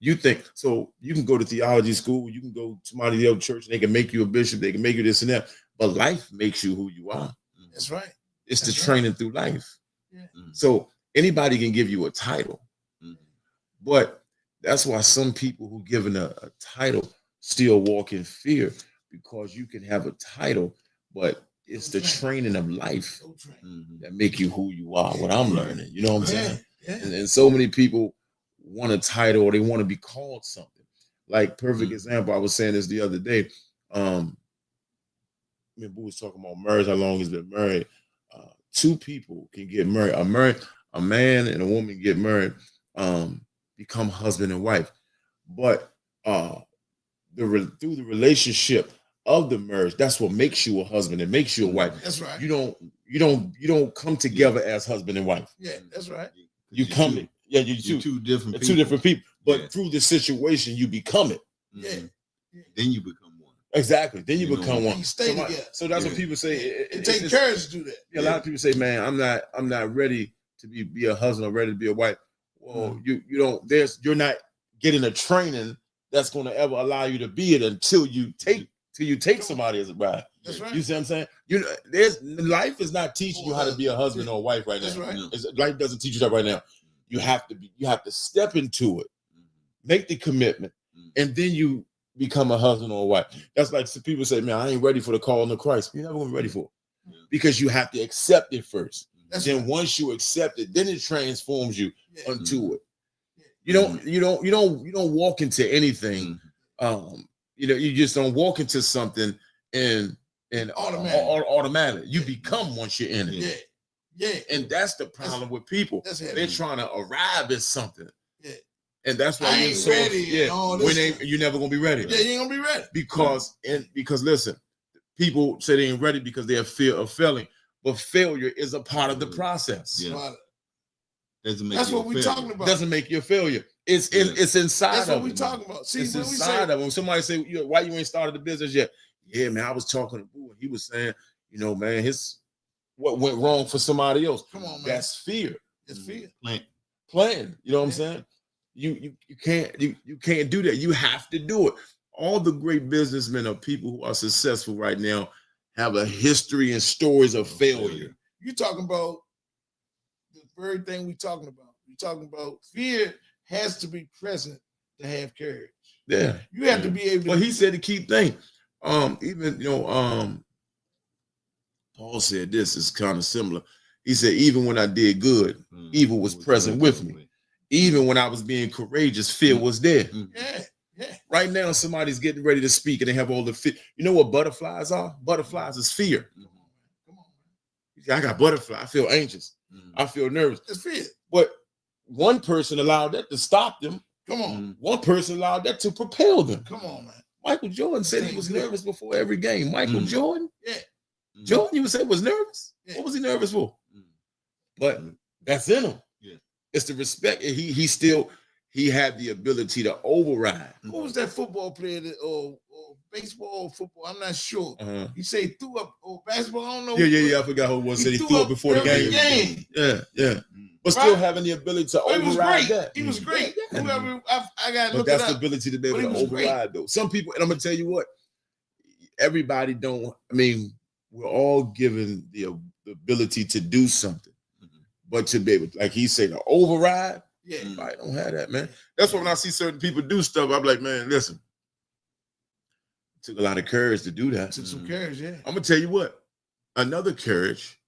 You think so? You can go to theology school, you can go to somebody else church, and they can make you a bishop, they can make you this and that. But life makes you who you are. That's right. It's the training through life. Yeah. So anybody can give you a title, but that's why some people who given a title still walk in fear, because you can have a title, but it's the training of life that make you who you are. What I'm learning, you know what I'm saying? Yeah. And so many people want a title or they want to be called something. Like perfect example, I was saying this the other day. Me and Boo was talking about marriage, how long he's been married. Two people can get married. A man and a woman get married, become husband and wife. But through the relationship of the marriage. That's what makes you a husband and makes you a wife. That's right. You don't come together as husband and wife. Yeah, that's right. You You're come two- in. Yeah, you're two different two different people. But Yeah. through the situation, you become it. Mhm. Yeah. Then you become one. Exactly. Then you You know, become and one. you stay So, together. so that's what Yeah. people say. It takes courage to do that. A lot of people say, "Man, I'm not ready to be a husband or ready to be a wife." Well, you don't. You're not getting a training that's going to ever allow you to be it until you take somebody as a bride. That's right. You see what I'm saying? Life is not teaching you how to be a husband or a wife right That's now. right. Life doesn't teach you that right now. You have to step into it, make the commitment, and then you become a husband or a wife. That's like some people say, "Man, I ain't ready for the calling of Christ." You're never gonna be ready for it because you have to accept it first. That's Then right. once you accept it, then it transforms you Yeah. unto it. You don't walk into anything. You just don't walk into something and automatic. You become once you're in it. Yeah. Yeah. And that's the problem with people. That's heavy. They're trying to arrive at something. Yeah. And that's why I you're ain't so ready and all this stuff. you're never gonna be ready. Yeah, you ain't gonna be ready. Because listen, people say they ain't ready because they have fear of failing, but failure is a part of the process. Yeah. But Doesn't make that's you what a we're failure. talking about. Doesn't make you a failure. It's inside That's of what we're it. talking about. See, It's when we inside say of them. Somebody say, "Why you ain't started the business yet?" Yeah, man, I was talking to Boo and he was saying, man, what went wrong for somebody else. Come on, man. That's fear. it's fear. Plan. You know what I'm Yeah. saying? You can't do that. You have to do it. All the great businessmen or people who are successful right now have a history and stories of failure. You talking about the very thing we talking about. We're talking about fear has to be present to have courage. Yeah. You have to be able to. Well, he said the key thing. Paul said this is kind of similar. He said, even when I did good, evil was present with me. Even when I was being courageous, fear was there. Yeah. Right now, somebody's getting ready to speak and they have all the fear. You know what butterflies are? Butterflies is fear. Come on. I got butterfly. I feel anxious. I feel nervous. It's fear. But one person allowed that to stop them. Come on. One person allowed that to propel them. Come on, man. Michael Jordan said he was nervous before every game. Michael Jordan? Yeah. Jordan, you would say was nervous? Yeah. What was he nervous for? But that's in him. Yeah. It's the respect. He had the ability to override. Who was that football player or baseball or football? I'm not sure. He said he threw up or basketball. I don't know. Yeah. I forgot who it was. Said he threw up before the every game. Yeah. But still having the ability to He was override great. that. He was great. Yeah. Whoever I got to But look that's it the up. ability to be But able he to was great. override though. Some people, and I'm gonna tell you what, everybody don't. I mean, we're all given the ability to do something, but to be able, like he said, to override. Yeah. I don't have that, man. That's why when I see certain people do stuff, I'm like, man, listen. It took a lot of courage to do that. Took some courage, yeah. I'm gonna tell you what. Another courage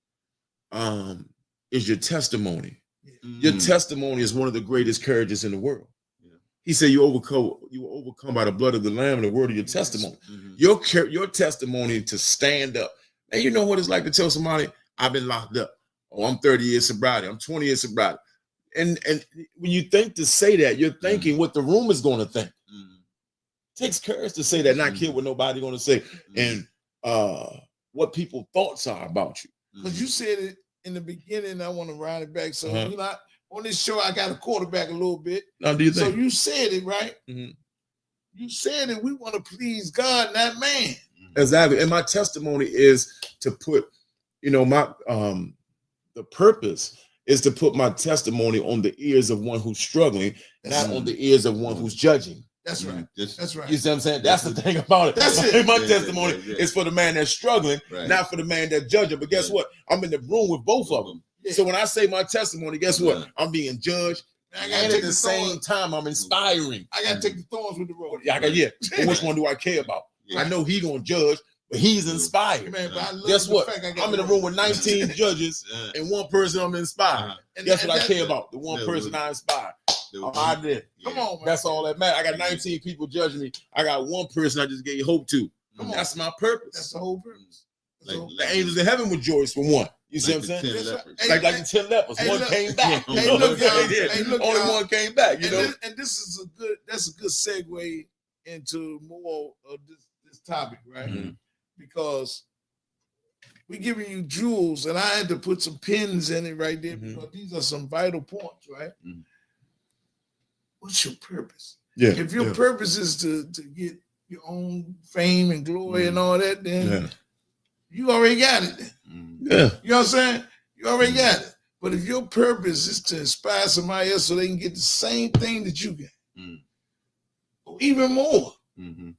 is your testimony. Your testimony is one of the greatest courages in the world. He said you were overcome by the blood of the Lamb and the word of your testimony. Your testimony to stand up. And you know what it's like to tell somebody, I've been locked up. Oh, I'm 30 years sobriety. I'm 20 years sobriety. And when you think to say that, you're thinking what the room is going to think. It takes courage to say that, not care what nobody's going to say, and what people's thoughts are about you. Because you said it in the beginning, I want to ride it back. So Uh-huh. On this show, I got to quarterback a little bit. Now, do you So think? you said it, right? Mhm. You said it. We want to please God, not man. Exactly. And my testimony is to put, my the purpose is to put my testimony on the ears of one who's struggling, not on the ears of one who's judging. That's right. That's right. You see what I'm saying? That's the thing about it. That's it. My Yeah, testimony yeah. is for the man that's struggling, Right. not for the man that's judging. But guess what? I'm in the room with both of them. Yeah. So when I say my testimony, guess what? Yeah. I'm being judged, I got and to at take the the same thorns. time, I'm inspiring. I got to take the thorns with the road. But which one do I care about? Yeah. I know he gonna judge, but he's inspired. Man, but I love Guess the what? fact I got I'm in a room with 19 judges and one person I'm inspired. Guess what I care about? The one person I inspire. I'm out there. Come on, man. That's all that matters. I got 19 people judging me. I got one person I just gave hope to. Come on. That's my That's purpose. the whole purpose. That's the whole- The angels in heaven rejoice for one. You see what I'm saying? That's right. Hey, Like the 10 lepers. hey, One look. came back. Hey, You know look, what I'm y'all. saying? Hey, look, Only y'all. one came back, you know? And this is that's a good segue into more of this topic, right? Mhm. Because we're giving you jewels, and I had to put some pins in it right there Mhm. because these are some vital points, right? Mhm. What's your purpose? Yeah. If your yeah. purpose is to get your own fame and glory and all that, then Yeah. you already got it. Then. Mhm. Yeah. You know what I'm saying? You already got it. But if your purpose is to inspire somebody else so they can get the same thing that you get, Mhm. or even more, Mhm.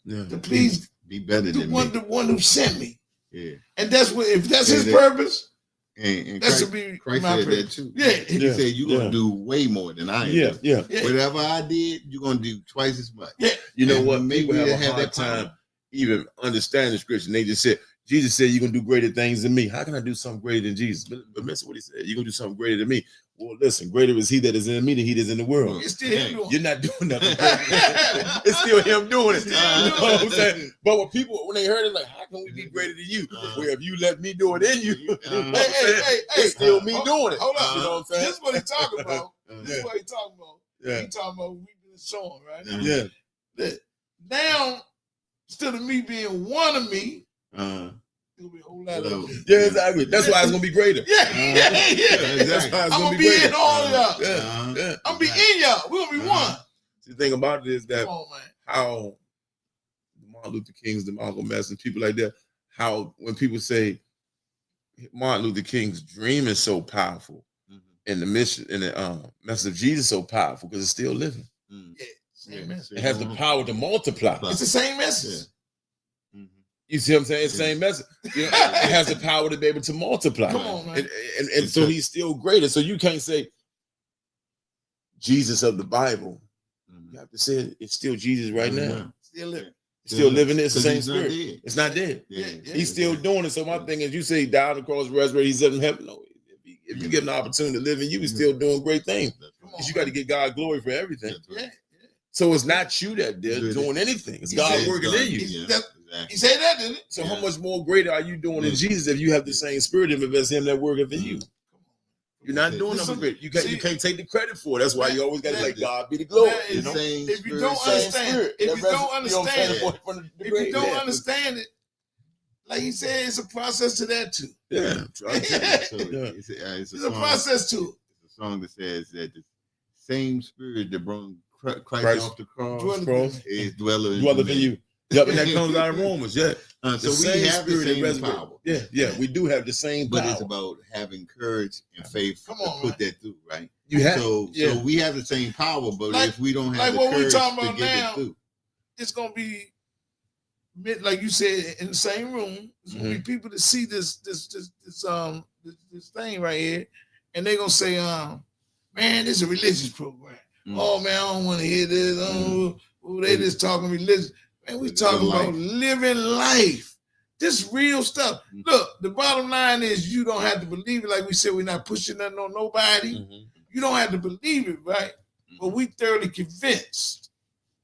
Yeah. to please Be better the than me. one who sent me. Yeah. And that's what, if that's Yeah, his that- purpose, And that Christ, should be Christ my said that purpose. too. Yeah. He Yeah. said you're gonna do way more than I am. Yeah. Yeah. Yeah. Whatever I did, you're gonna do twice as much. Yeah. You know And what? maybe People have they a have hard that power. time even understanding scripture. They just said, Jesus said, you're going to do greater things than me. How can I do something greater than Jesus? But listen what he said. You're going to do something greater than me. Well, listen, greater is he that is in me than he that is in the world. It's still him doing You're not doing nothing. It's still him doing it. You know what I'm saying? But when people, when they heard it, like, how can we be greater than you? Well, if you let me do it in you, you know what I'm saying? Hey, It's still me doing it. Hold on. You know what I'm saying? This is what he talking about. This Yeah. is what he talking about. Yeah. He talking about we've been showing, right? Yeah. That now, instead of me being one of me, Uh, it'll be a whole lot Hello. of me. Yeah, exactly. That's why it's going to be greater. Yeah. That's exactly. why it's I'm going gonna to be greater. in all of y'all. Yeah. Yeah. I'm gonna be in y'all. We're gonna be one. The thing about it is that Come on, man. how the Martin Luther Kings, the Malcolm X, and people like that, how when people say Martin Luther King's dream is so powerful, and the mission and the message of Jesus so powerful because it's still living. Same message. It has the power to multiply. It's the same message. You see what I'm saying? It's the same message. You know, it has the power to be able to multiply. Come on, man. And so he's still greater. So you can't say Jesus of the Bible. You have to say it's still Jesus right now. Still living. It's still living. It's the 'Cause same he's not spirit. dead. It's not dead. Yeah. He's still doing it. So my thing is, you say down across resurrected, he's in heaven. No, if you give him the opportunity to live in you, he's still doing great things. Come on, Because you got to get God glory for everything. Yeah. So it's not you that did doing anything. It's He God said working in you. He said that, didn't he? So how much more greater are you doing in Jesus if you have the same spirit in him as him that worketh in you? You're not doing nothing great. You can't take the credit for it. That's why you always got to let God be the glory. Man, You know? if you don't Same understand, spirit. if That you don't rest- understand you know it, what I'm saying? if you don't understand it, like he said, it's a process to that too. Yeah. So it's It's a a song, process to it. it's a song that says that the same spirit that brought Christ Christ off the cross Dwelleth is dwelling Dwelleth in me. you. Yep, and that comes out of Romans. Yeah. So The we same have the spirit that same resurrected. power. Yeah, we do have the same But power. it's about having courage and faith Come to on, put man. that through, right? You have So we have the same power, but Like- if we don't have like the what we courage talking to about get now, it through, It's gonna be like you said in the same room. It's gonna be people that see this thing right here, and they're gonna say, man, this is a religious program. Oh man, I don't want to hear this. Oh, they just talking religion. Man, we talking about living life. This real stuff. Look, the bottom line is you don't have to believe it. Like we said, we're not pushing nothing on nobody. You don't have to believe it, right? But we thoroughly convinced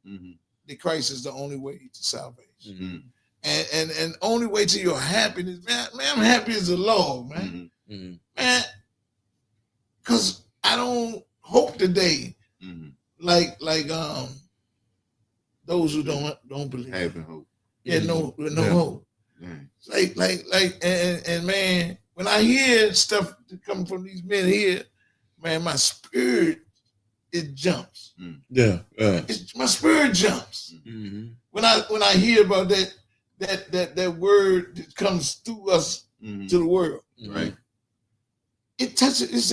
that Christ is the only way to salvation. And only way to your happiness, man, I'm happy as the Lord, man. Man, because I don't hope today like those who don't believe. having hope. Yeah, no hope. Like and man, when I hear stuff coming from these men here, man, my spirit it jumps. Yeah. My spirit jumps when I hear about that word that comes through us to the world. Right. It touches.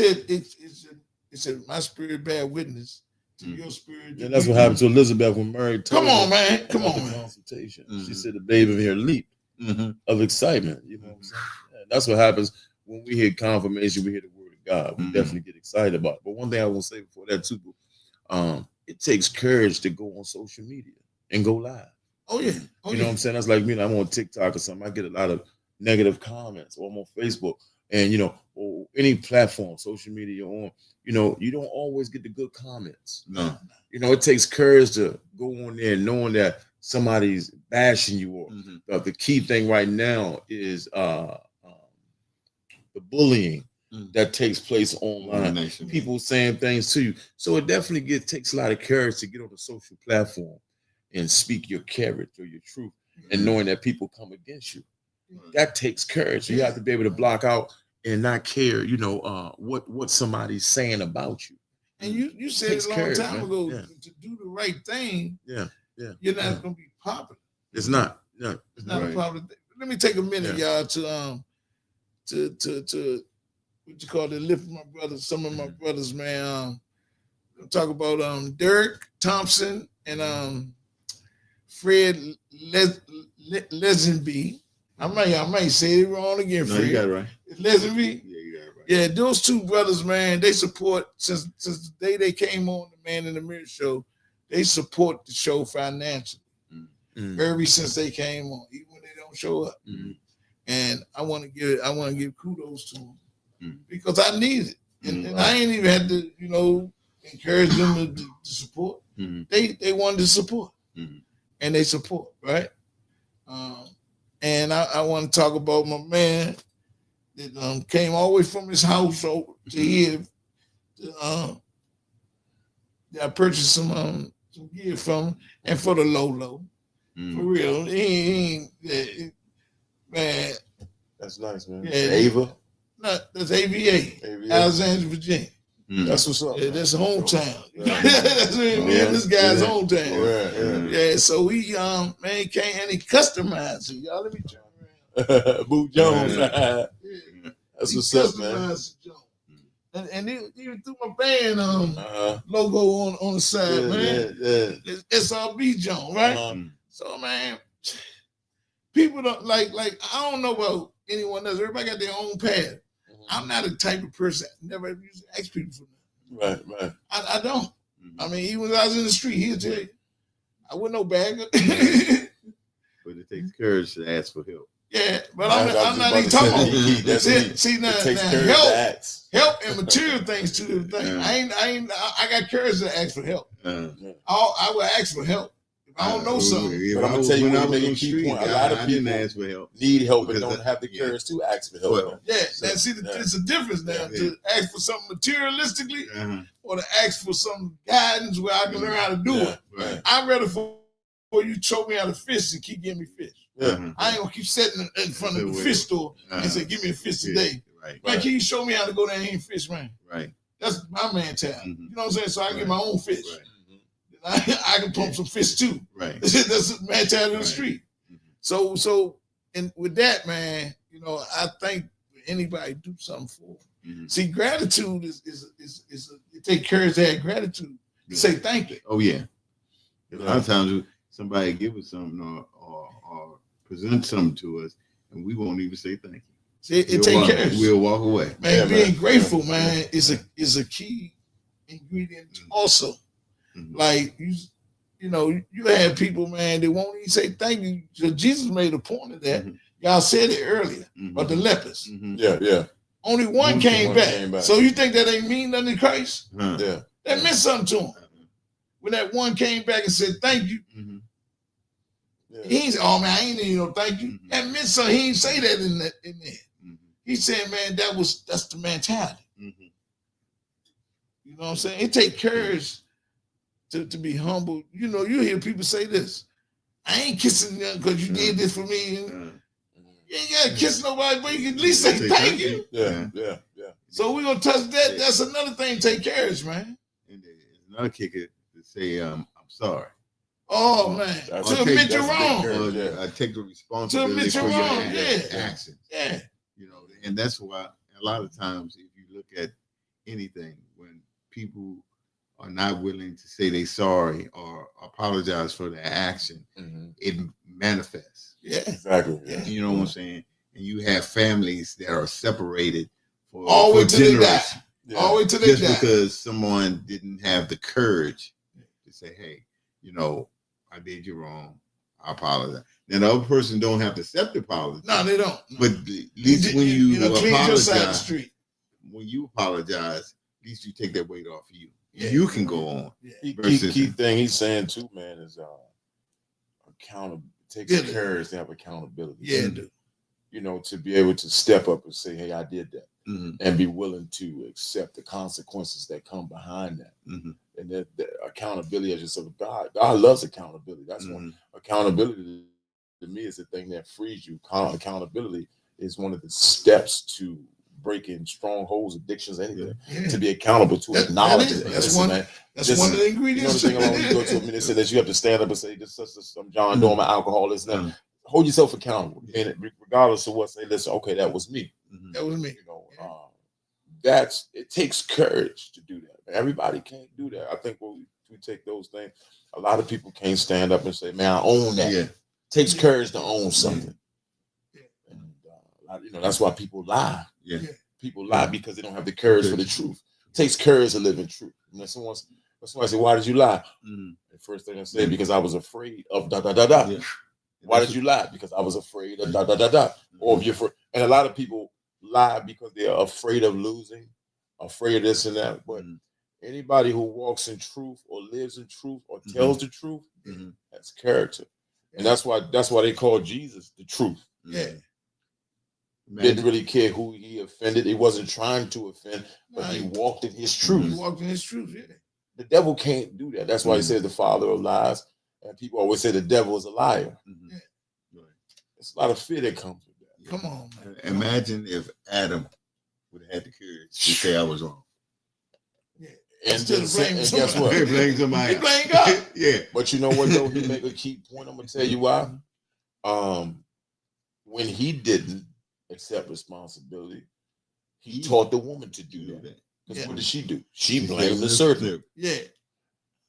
It said my spirit bear witness to your spirit. And that's what happened to Elizabeth when Mary told Come on, her man. Come about on, the man. consultation. She said the baby in here leaped of excitement. You know what I'm saying? And that's what happens when we hear confirmation, we hear the word of God. We definitely get excited about it. But one thing I will say before that too, it takes courage to go on social media and go live. Oh yeah. Oh, you know what I'm saying? That's like me. I'm on TikTok or something. I get a lot of negative comments, or I'm on Facebook, and or any platform, social media you're on. You don't always get the good comments. No. It takes courage to go on there knowing that somebody's bashing you. Or the key thing right now is the bullying that takes place online. People saying things to you. So it definitely takes a lot of courage to get on a social platform and speak your character, your truth. and knowing that people come against you. That takes courage. You have to be able to block out and not care, what somebody's saying about you. And you said Takes a long courage, time man. ago, Yeah. to do the right thing, Yeah. you're not gonna be popular. It's not. No. It's not Right. a popular thing. Let me take a minute, y'all, to what you call it, lift my brothers, some of my brothers, man. Talk about Derek Thompson and Fred Lesenby. I might say it wrong again, No, Fred. you got it right. Lesenby. Yeah, you got it right. Yeah, those two brothers, man, they support since the day they came on the Man in the Mirror show. They support the show financially ever since they came on, even when they don't show up. And I want to give kudos to them because I need it, and I ain't even had to, encourage them to support. They wanted to support, and they support, right? And I want to talk about my man that came all the way from his house to here. I purchased some gear from him, and for the low, for real. He ain't man. That's nice, man. Yeah. Ava. No, that's AVA, Alexandria, Virginia. That's what's up. Yeah, that's hometown. Yeah. That's this guy's Yeah. hometown. Yeah. Yeah, so he he came and he customized it. Y'all let me turn around. Boo Jones. Yeah. That's He what's up, man. customized the joint. And he even threw my band Uh-huh. logo on the side, man. Yeah. It's SRB Jones, right? Uh-huh. So man, people don't like I don't know about anyone else. Everybody got their own path. I'm not a type of person that never used to ask people for nothing. Right. I don't. I mean, even when I was in the street, he'll tell you, I wasn't no bagger. But it takes courage to ask for help. Yeah, but I'm not even talking about That's it. See now, It takes now courage to help ask. and material things two different things. I got courage to ask for help. Uh, I will ask for help if I don't know something. But I'm gonna tell you when what I was make on a the key street, point. A lot of I didn't people ask for help. need help but Because don't have the yeah. courage to ask for help. Well, Yeah, and see, it's a difference now to ask for something materialistically or to ask for some guidance where I can learn how to do it. Right. I'd rather for you show me how to fish and keep giving me fish. Yeah. I ain't gonna keep sitting in front of the fish store and say, "Give me a fish today." Right. Man, can you show me how to go down here and fish, man? Right. That's my mentality. Mhm. You know what I'm saying? So I get my own fish. Right. I can pump some fish too. Right. That's the mentality of the street. Mhm. So, and with that, man, I think anybody do something for them. Mhm. See, gratitude is it take courage to have gratitude. To say thank you. Oh yeah. A lot of times somebody give us something or present something to us, and we won't even say thank you. See, it take courage. We'll walk away. Man, Yeah, being man. grateful, man, is a key ingredient also. Mhm. Like you have people, man, they won't even say thank you. So Jesus made a point of that. Mhm. Y'all said it earlier, Mhm. but the lepers. Mhm. Yeah. Only one Only came one back. came back. So you think that ain't mean nothing to Christ? Huh. Yeah. That meant something to him. When that one came back and said thank you, Mhm. he ain't say, "Oh man, I ain't need no thank you." Mhm. That meant something. He ain't say that in there. Mhm. He said, "Man, that's the mentality." Mhm. You know what I'm saying? It take courage to be humble. You hear people say this. I ain't kissing them because you did this for me. And you ain't gotta kiss nobody, but you can at least say thank you. Yeah. So we're gonna touch that. That's another thing. Take courage, man. And there's another kicker to say, I'm sorry. Oh man. That's To a big- admit you're that's a big wrong. courage. Or Yeah. I take the responsibility admit for you're your wrong, yeah. actions. Yeah. And that's why a lot of times if you look at anything, when people are not willing to say they sorry or apologize for their action, Mhm. it manifests. Yeah. Exactly. Yeah. You know what I'm saying? And you have families that are separated for All the way for till they die. generations. Yeah. All the way till they Just die. because someone didn't have the courage to say, "Hey, I did you wrong. I apologize." Now the other person don't have to accept the apology. No, they don't. But at least when you clean your side of the apologize, street. when you apologize, at least you take that weight off of you. Yeah. You can go on. Key thing he's saying too, man, is accountable. It takes Yeah. courage to have accountability. Yeah, dude. To be able to step up and say, "Hey, I did that," Mhm. and be willing to accept the consequences that come behind that. Mhm. And that accountability, as you said, God loves accountability. That's one Mhm. accountability to me is the thing that frees you. Accountability is one of the steps to breaking strongholds, addictions, anything. Yeah. To be accountable to acknowledge it. That's Listen, one. man, That's listen, one of the you know the ingredients. thing about when you go to a minister, they say that you have to stand up and say, "This is I'm John Doe, I'm an alcoholic." Now, hold yourself accountable, and regardless of what, say, "Listen, okay, that was me." That was me. You know, it takes courage to do that. Everybody can't do that. I think when we take those things, a lot of people can't stand up and say, "Man, I own that." Yeah. It takes courage to own something. Yeah. And you know, that's why people lie. Yeah. People lie because they don't have the courage for the truth. It takes courage to live in truth. You know, someone say, "Why did you lie?" The first thing I say, because I was afraid of da da da da. Yeah. Why did you lie? Because I was afraid of da da da da. Or if you're and a lot of people lie because they are afraid of losing, afraid of this and that. But anybody who walks in truth or lives in truth or tells the truth, that's character. And that's why they call Jesus the truth. Yeah. Didn't really care who he offended. He wasn't trying to offend, but he walked in his truth. He walked in his truth, yeah. The devil can't do that. That's why he says the father of lies. And people always say the devil is a liar. It's a lot of fear that comes with that. Come on, man. Imagine if Adam would have had the courage to say I was wrong. Yeah. And guess what? He blame somebody. He blame God. Yeah. But you know what though? He make a key point. I'm gonna tell you why. When he didn't accept responsibility, he taught the woman to do that. Because what did she do? She blamed the serpent. Yeah.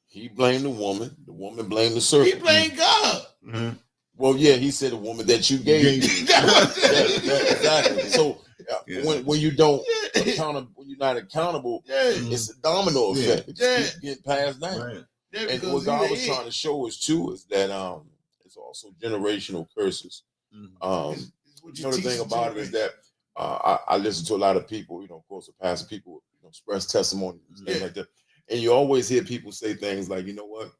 He blamed the woman. The woman blamed the serpent. He blamed God. Well, yeah, he said the woman that you gave me. Exactly. So when you don't when you're not accountable, it's a domino effect. It's getting passed down. Right. And what God was trying to show us too is that it's also generational curses. You know the thing about it is that I listen to a lot of people, you know, of course, the pastor people, you know, express testimony and things like that. And you always hear people say things like, you know what?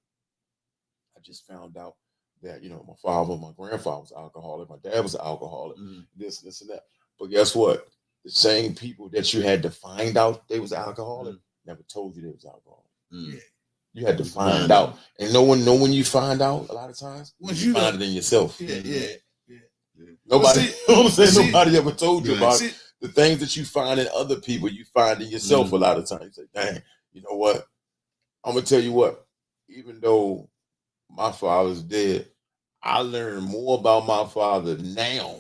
I just found out that, you know, my father, my grandfather was alcoholic, my dad was an alcoholic, this and that. But guess what? The same people that you had to find out they was alcoholic never told you they was alcoholic. You had to find out. And no one you find out a lot of times, you find it in yourself. Nobody, nobody ever told you about it. The things that you find in other people, you find in yourself a lot of times. You say, dang, you know what? I'm gonna tell you what, even though my father's dead, I learned more about my father now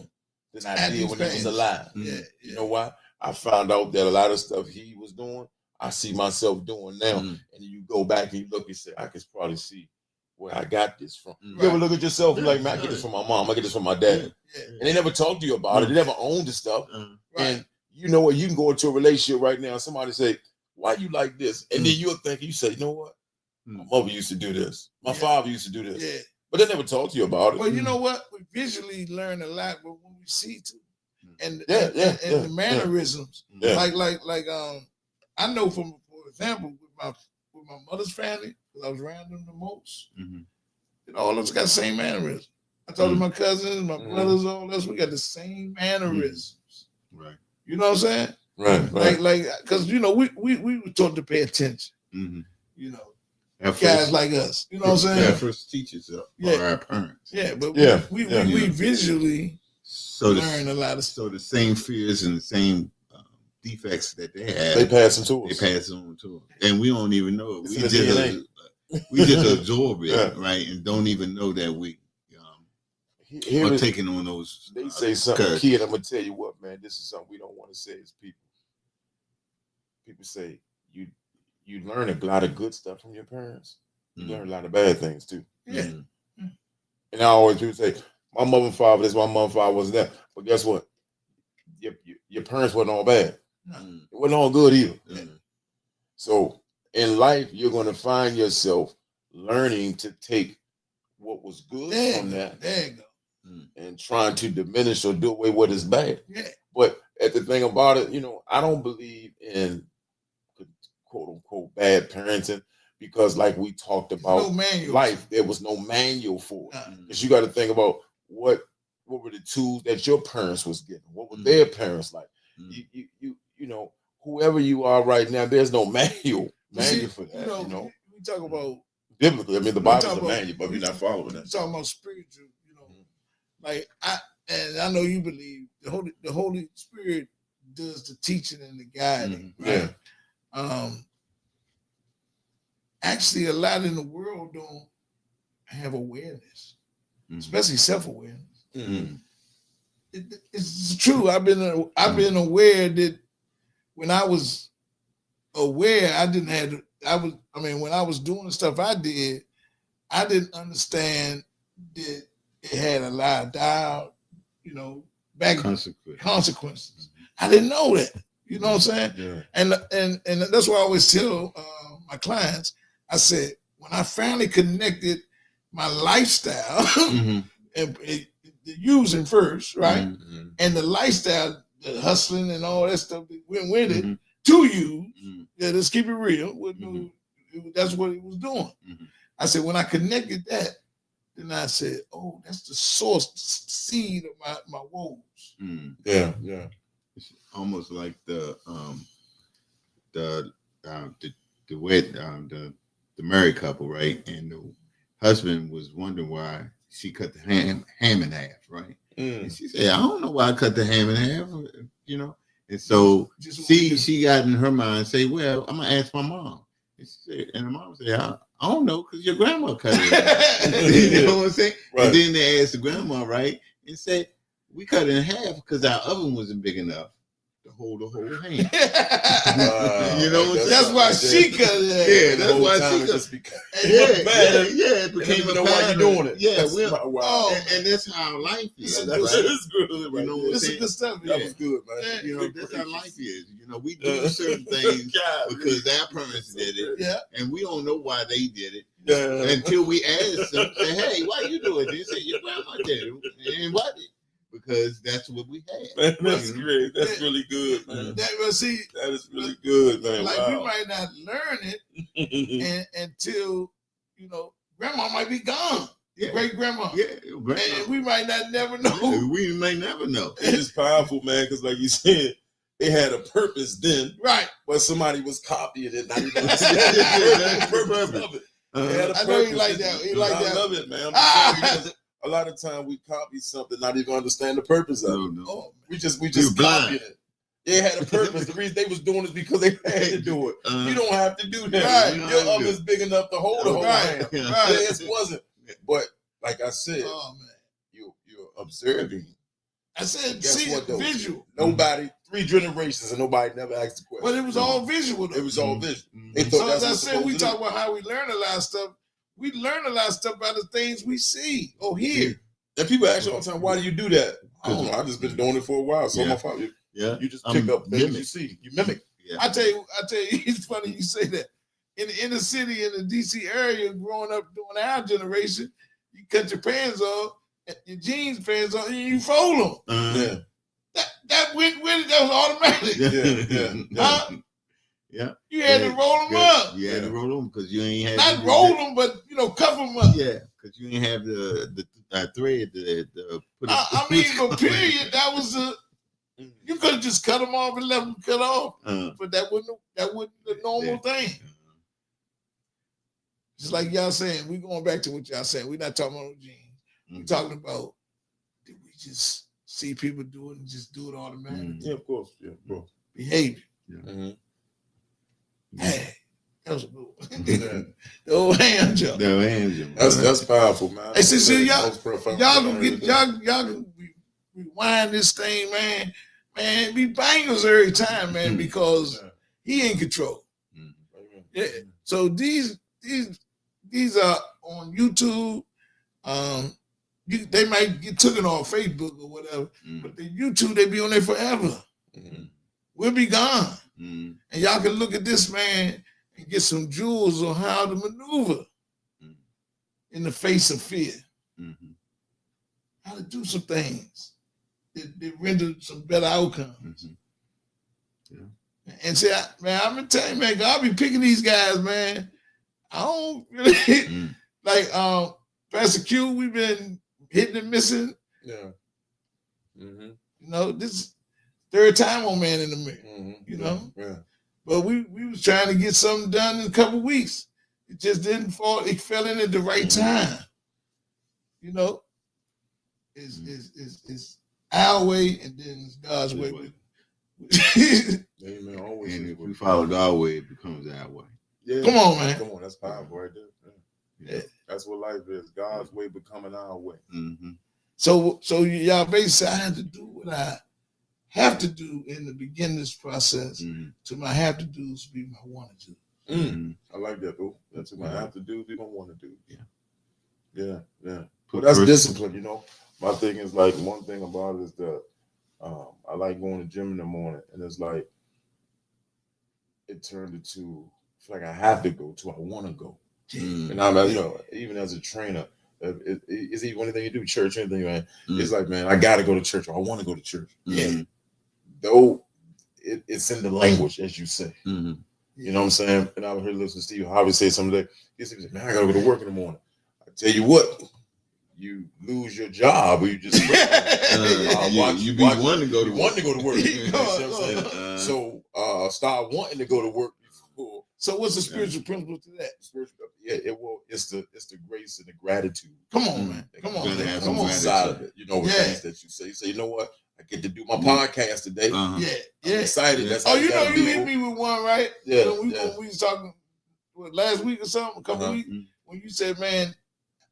than I did when he was alive. You know why? I found out that a lot of stuff he was doing, I see myself doing now. And you go back and you look and say, I can probably see where I got this from. You ever look at yourself and like, man, I get this from my mom, I get this from my dad. And they never talked to you about it. They never owned the stuff. And you know what? You can go into a relationship right now and somebody say, why you like this? And then you'll think, you say, you know what? My mother used to do this. My father used to do this. But they never talked to you about it. Well, you know what? We visually learn a lot, but when we see too. And the mannerisms. Like I know for example, with my mother's family, because I was around them the most, and all of us got the same mannerisms. I talked to my cousins, my brothers, all us, we got the same mannerisms. Right. You know what I'm saying? Right. Like, because you know, we were taught to pay attention. You know, guys like us. You know what I'm saying? Our first teachers are our parents. Yeah, but we visually learn a lot of stuff. So the same fears and the same defects that they have, they pass them to us. They pass on to us, and we don't even know it. We just absorb it, right, and don't even know that we are taking on those. They say something, kid. I'm gonna tell you what, man. This is something we don't want to say as people. People say you learn a lot of good stuff from your parents. You learn a lot of bad things too. And I always people say, my mother and father, this, my mother and father wasn't that. But guess what? Your parents wasn't all bad. It wasn't all good either. So in life, you're going to find yourself learning to take what was good from that and trying to diminish or do away with what is bad. But at the thing about it, you know, I don't believe in quote unquote bad parenting because, like we talked about, life, there was no manual for it. Because you got to think about what were the tools that your parents was getting? What were their parents like? You know, whoever you are right now, there's no manual for that. You know, we talk about biblically. I mean, the Bible's a manual, but we're not following that. Talking about spiritual, you know, like I know you believe the Holy Spirit does the teaching and the guiding. Yeah. Right? Actually, a lot in the world don't have awareness, especially self-awareness. Mm-hmm. It's true. I've been aware that when I was aware, when I was doing the stuff I did, I didn't understand that it had a lot of consequences. I didn't know that. You know what I'm saying? Yeah. And that's why I always tell my clients, I said, when I finally connected my lifestyle and the using first, right? Mm-hmm. And the lifestyle, the hustling and all that stuff that went with it to you, yeah, let's keep it real. That's what he was doing. I said, when I connected that, then I said, oh, that's the source, the seed of my woes. Yeah, yeah. It's almost like the married couple, right? And the husband was wondering why she cut the ham in half, right? And she said, I don't know why I cut the ham in half, you know. And so she got in her mind, say, well, I'm gonna ask my mom. And her mom said, I don't know, because your grandma cut it. You know what I'm saying? Right. And then they asked the grandma, right? And said, we cut it in half because our oven wasn't big enough to hold the whole ham. You know what I'm saying? That's why she cut it. Yeah, that's why she cut it. Yeah, it became a pattern. Why you doing it. Yeah, and that's how life is. That's good. You know what I'm saying? Good stuff. That was good, man. You know, that's how life is. You know, we do certain things because our parents did it, and we don't know why they did it until we ask them, say, hey, why you doing this? They say, your grandma did it. And why did? Because that's what we had. That's great. That's really good, man. That is really good, man. Like we might not learn it until grandma might be gone. Yeah. Great grandma. Yeah, and we might not never know. Yeah, we may never know. It's powerful, man, because like you said, it had a purpose then, right? But somebody was copying it, not even the purpose of it. I know you like that. You like that. I love it, man. Because a lot of time we copy something, not even understand the purpose of it. No. We just copied it. It had a purpose. The reason they was doing it is because they had to do it. You don't have to do that. Right. Your oven is big enough to hold the whole ham. Right. It wasn't. But like I said, you're observing. I said, see it visual. Nobody, 3 generations, and nobody never asked the question. But it was all visual. Though. It was all visual. They thought as I said, we talk about how we learn a lot of stuff. We learn a lot of stuff by the things we see or hear. And people ask you all the time, why do you do that? I don't know. I've just been doing it for a while. So my father, you just pick up things you see. You mimic. Yeah. I tell you, it's funny you say that. In the inner city, in the DC area, growing up during our generation, you cut your pants off, your jeans pants off, and you fold them. That went with it. That was automatic. Yeah. You had to roll them up. You had to roll them because you ain't have not roll them, but cover them up. Yeah, because you ain't have the thread to put. I mean, but period. That was you could have just cut them off and left them cut off, but that wasn't the normal thing. Just like y'all saying, we going back to what y'all saying. We're not talking about jeans. We're talking about did we just see people do it and just do it automatically? Yeah, of course. Yeah, bro. Behavior. Yeah. Hey, that was a good one. The old hand jump. That's powerful, man. Hey, so y'all can rewind this thing, man. Man, be bangers every time, man, because he in control. Yeah. So these are on YouTube. They might get taken off Facebook or whatever, but the YouTube they be on there forever. We'll be gone. And y'all can look at this man and get some jewels on how to maneuver in the face of fear. How to do some things that render some better outcomes. And see, I'm gonna tell you, man, God be picking these guys, man. I don't really like Pastor Q, we've been hitting and missing. Yeah. This third time on Man in the Mirror, Yeah. But we was trying to get something done in a couple of weeks. It just didn't fall. It fell in at the right time. is our way, and then it's God's way. Amen. Always. And if we follow God's way, it becomes our way. Yeah. Come on, man. Come on, that's powerful right there. Yeah. That's what life is. God's way becoming our way. Mm-hmm. So y'all basically, I had to do what I have to do in the beginning of this process. Mm-hmm. To my have to do's be my want to do. Mm. I like that, bro. That's what I have to do. We don't want to do. Yeah. Well, Put that's first- discipline, you know. My thing is like one thing about it is that I like going to the gym in the morning, and it's like it turned into like I have to go to I want to go, Mm-hmm. and I'm even as a trainer, it's even anything you do, church, anything, man. Mm-hmm. It's like, man, I got to go to church, or I want to go to church. Mm-hmm. Though it's in the language, as you say. Mm-hmm. You know what I'm saying? And I was here listening to Steve Harvey say something. He said, man, I gotta go to work in the morning. I tell you what, you lose your job, or you just you be wanting to go to want to go to work. You know what I'm Uh-huh. saying? So start wanting to go to work before. So what's the spiritual principle to that? It's the grace and the gratitude. Come on, man. Come on, Gotta man. have Come some on. gratitude. Side of it. You know, Yeah. things that you say. You say, you know what? I get to do my podcast today. Uh-huh. Yeah, I'm yeah. excited. Yeah. That's Oh, how you know gotta you be. hit me with one, right? Yeah, When yeah. we was talking last week or something, a couple Uh-huh. weeks, when you said, man,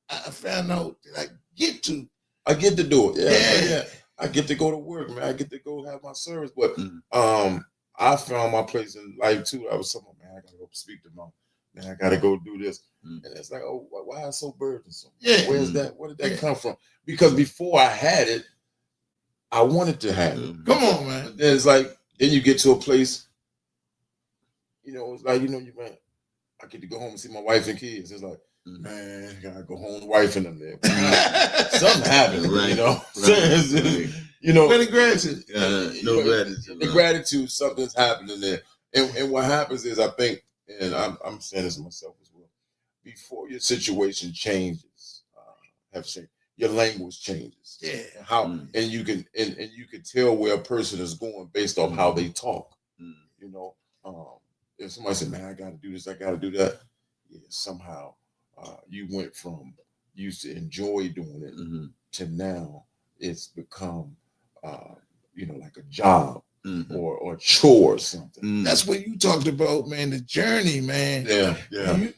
I found out that I get to. I get to do it. Yeah. Yeah. I get to go to work, man. I get to go have my service. But Mhm. I found my place in life too. I was someone, man, I gotta go speak to mom. Man, I gotta go do this. Mhm. And it's like, oh, why is it so burdensome? Yeah. Where's that? Where did that come from? Because before I had it, I wanted to have it. Come on, man. But then it's like, then you get to a place, it's like, you man, I get to go home and see my wife and kids. It's like, Mhm. man, I gotta go home, wife and them there. Something happened, Right. you know. Right. You know, Where the gratitude? No gratitude. the gratitude, something's happening there. And what happens is, I think, and I'm saying this to myself as well, before your situation changes, have changed, your language changes. Yeah. How Mm. and you can tell where a person is going based off how they talk. Mm. You know, if somebody said, man, I gotta do this, I gotta do that, yeah, somehow you went from used to enjoy doing it Mhm. to now it's become like a job Mhm. or a chore or something. Mm. That's what you talked about, man. The journey, man. Yeah. When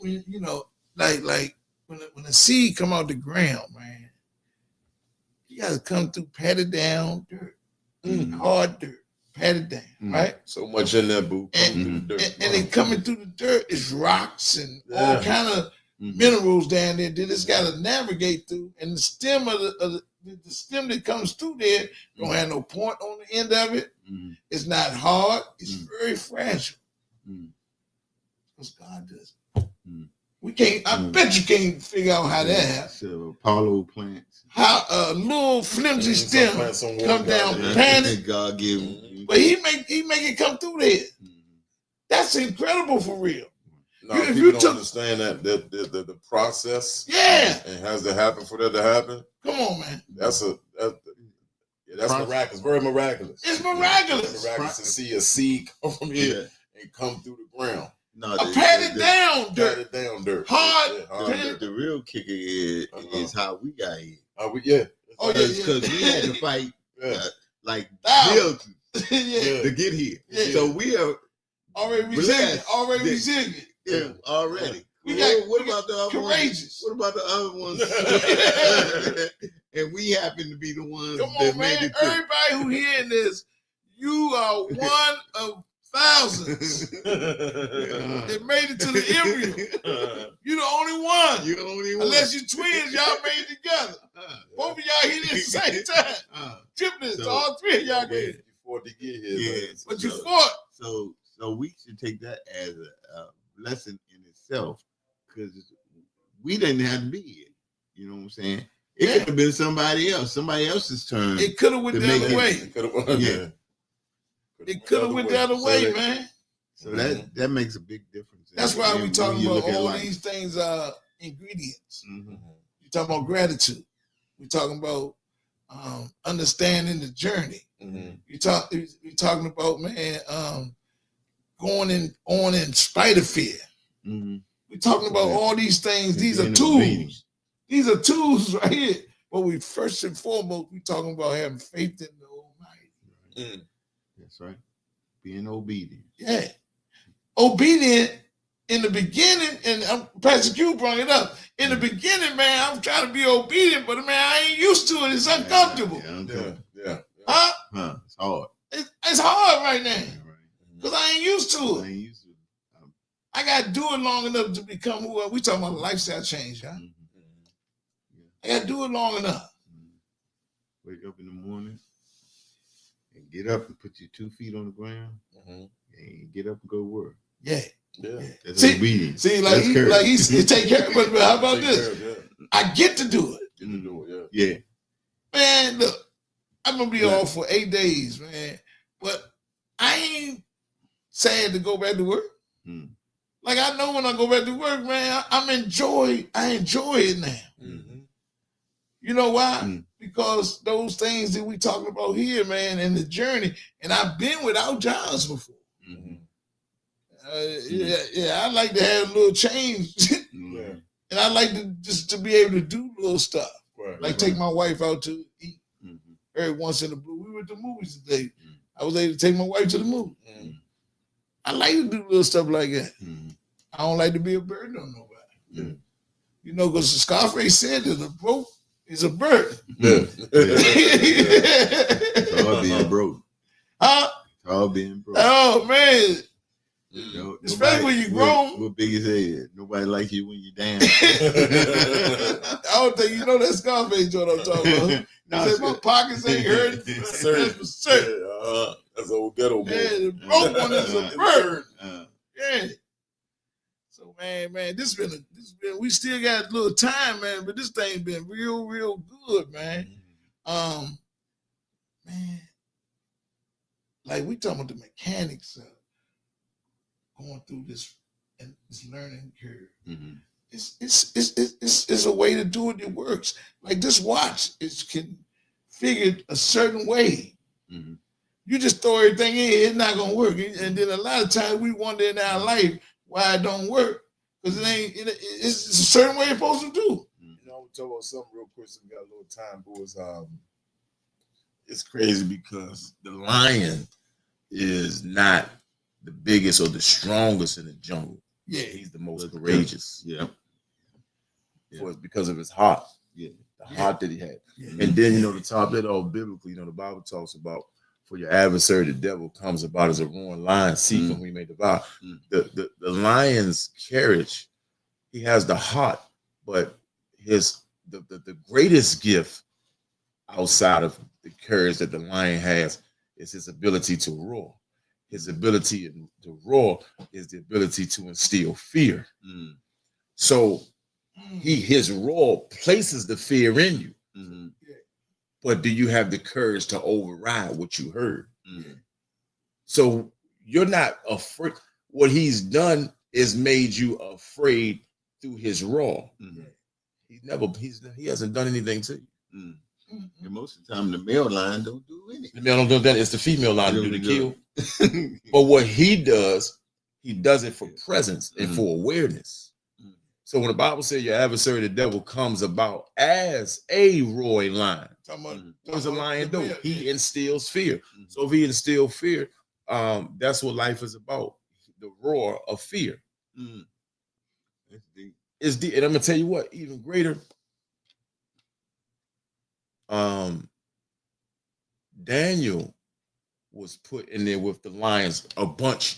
like when the seed come out the ground, man, you got to come through patted down dirt, hard dirt, patted down, Mm. right? So much in there, boo. And- Coming through the dirt. And then coming through the dirt is rocks and all Yeah. kind of Mhm. minerals down there. Then it's got to navigate through, and the stem of the stem that comes through there don't have no point on the end of it. Mhm. It's not hard. It's Mm. very fragile. Mm. Because God does. Mm. We can't. I Mm. bet you can't figure out how that happened. So Apollo plants. How a little flimsy stem come down, pan it, God give him. but he make it come through there. Mhm. That's incredible for real. No, If people you don't took- understand that the process. Yeah. And has to happen for that to happen. Come on, man. That's Process. miraculous. Very miraculous. It's miraculous. It's miraculous to see a seed come from here and come through the ground. No, A patted down Pat dirt. it down dirt. Hard. Yeah, hard Pan- dirt. The real kicker is how we got here. Yeah. Oh, yeah, Because we had to fight Yeah. like Thousands. billions Yeah. to get here. Yeah. So we are Already resilient. Already Yeah. resilient. already. We got- what about the other ones? Courageous. What about the other ones? And we happen to be the ones Come that on, made man. it through. Everybody who hearing this, you are one of thousands that made it to the embryo. You're the only one. You're the only one. Unless you twins, y'all made it together. Both of y'all hit it at the same time. Triplets, So- all three of y'all Wait did. you fought to get here. Yeah. man. But you So- fought. So we should take that as a lesson in itself, because we didn't have to be here. You know what I'm saying? It Yeah. could have been somebody else's turn. It could have went To the make other it- way. It could've- Yeah. It could have went the other So way, that- man. So that makes a big difference. That's why we When talking you about look at all life. these things are ingredients. Mhm. You talking about gratitude. We talking about understanding the journey. Mhm. You talking about, man, going on in spite of fear. Mhm. We're talking about all these things. These are Innovating. tools. These are tools right here But we first and foremost, we talking about having faith in the Almighty. That's right. Being obedient. Yeah. Obedient in the beginning, and Pastor Q brought it up. In the beginning, man, I'm trying to be obedient, but man, I ain't used to it. It's uncomfortable. Yeah, uncomfortable. Yeah. Huh? It's hard. It's hard right now. Yeah, right. Because I ain't used to I it. ain't used to it. I got to do it long enough to become who we talking about a lifestyle change, huh? I got to do it long enough. Wake up in the morning and get up and put your 2 feet on the ground and get up and go to work. Yeah. That's obedience. See, like he take care of it. But how about this? I get to do it. Get to do it, Yeah. Man, look, I'm gonna be off for 8 days, man. But I ain't sad to go back to work. Like I know when I go back to work, man, I enjoy it now. You know why? Because those things that we talking about here, man, in the journey, and I've been without jobs before. I like to have a little change, and I like to just to be able to do little stuff, like take my wife out to eat every once in a blue. We went to movies today. I was able to take my wife to the movie. I like to do little stuff like that. I don't like to be a burden on nobody. You know, because Scarface said that a broke is a burden. It's all being broke. Huh? It's all being broke. Oh man. Especially when you grown. What big is head? Nobody like you when you down. I don't think you know that Scarface joint I'm talking about. He said my pockets ain't hurting. That's for certain. That's old ghetto boy. Yeah, the broke one is a burden. Yeah. So man, we still got a little time, man, but this thing been real good, man. Man, like we talking about the mechanics of going through this and this learning curve. It's a way to do it that works. Like this watch is configured a certain way. You just throw everything in, it's not gonna work. And then a lot of times we wonder in our life why it don't work. Because it's a certain way it's supposed to do. You know, I'm talking about something real quick so we got a little time, boys. It's crazy because the lion is not the biggest or the strongest in the jungle. Yeah. He's the most courageous. Yeah. For it's because of his heart. Yeah. The heart that he had. Yeah. And then, you know, to top that all biblically, you know, the Bible talks about for your adversary, the devil comes about as a roaring lion, seeking whom he may devour. The lion's carriage, he has the heart, but the greatest gift outside of the courage that the lion has is his ability to roar. His ability to roar is the ability to instill fear. So his roar places the fear in you. But do you have the courage to override what you heard? So you're not afraid. What he's done is made you afraid through his roar. He hasn't done anything to you. And most of the time, the male lion don't do anything. The male don't do that. It's the female line to do the kill. But what he does it for presence and for awareness. So when the Bible says your adversary, the devil, comes about as a roaring lion, what does a lion do? He instills fear. So if he instills fear, that's what life is about. The roar of fear. It's deep. And I'm gonna tell you what, even greater. Daniel was put in there with the lions, a bunch.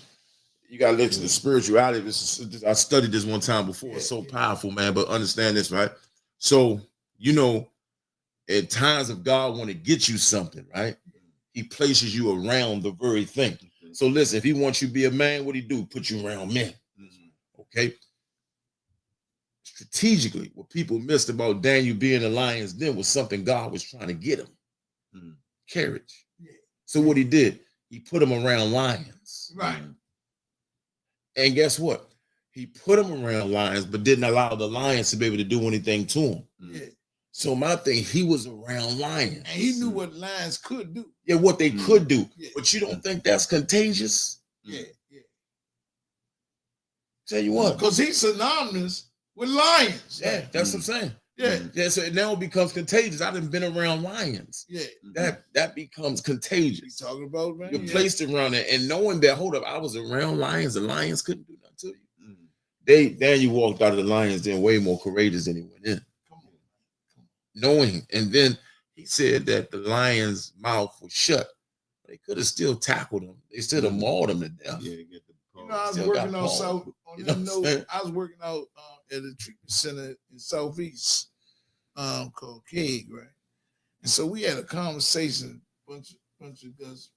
You gotta look at the spirituality. I studied this one time before. It's so powerful, man. But understand this, right? So, you know, at times if God want to get you something, right? He places you around the very thing. So listen, if he wants you to be a man, what he do? Put you around men. Okay. Strategically, what people missed about Daniel being a lion's den was something God was trying to get him. Courage. So what he did, he put him around lions. Right. And guess what? He put him around lions, but didn't allow the lions to be able to do anything to him. So my thing, he was around lions. And he knew what lions could do. Yeah, what they could do. But you don't think that's contagious? Tell you what. Because he's synonymous with lions. Yeah, that's what I'm saying. Yeah, Yeah, so it now becomes contagious. I done been around lions. yeah. That becomes We contagious. talking about, man. You're Yeah. placed around it, and knowing that, hold up, I was around lions, the lions couldn't do nothing to you. Mhm. Then you walked out of the lions, then way more courageous than he went in. Come on. Knowing, and then he said that the lion's mouth was shut. They could have still tackled him. They still have mauled him to death. Yeah, get the You know, I was Still working got out Paul. South. On You that know what I'm saying? note, I was working out at a treatment center in Southeast, called Keg, right? And so we had a conversation, bunch of guys,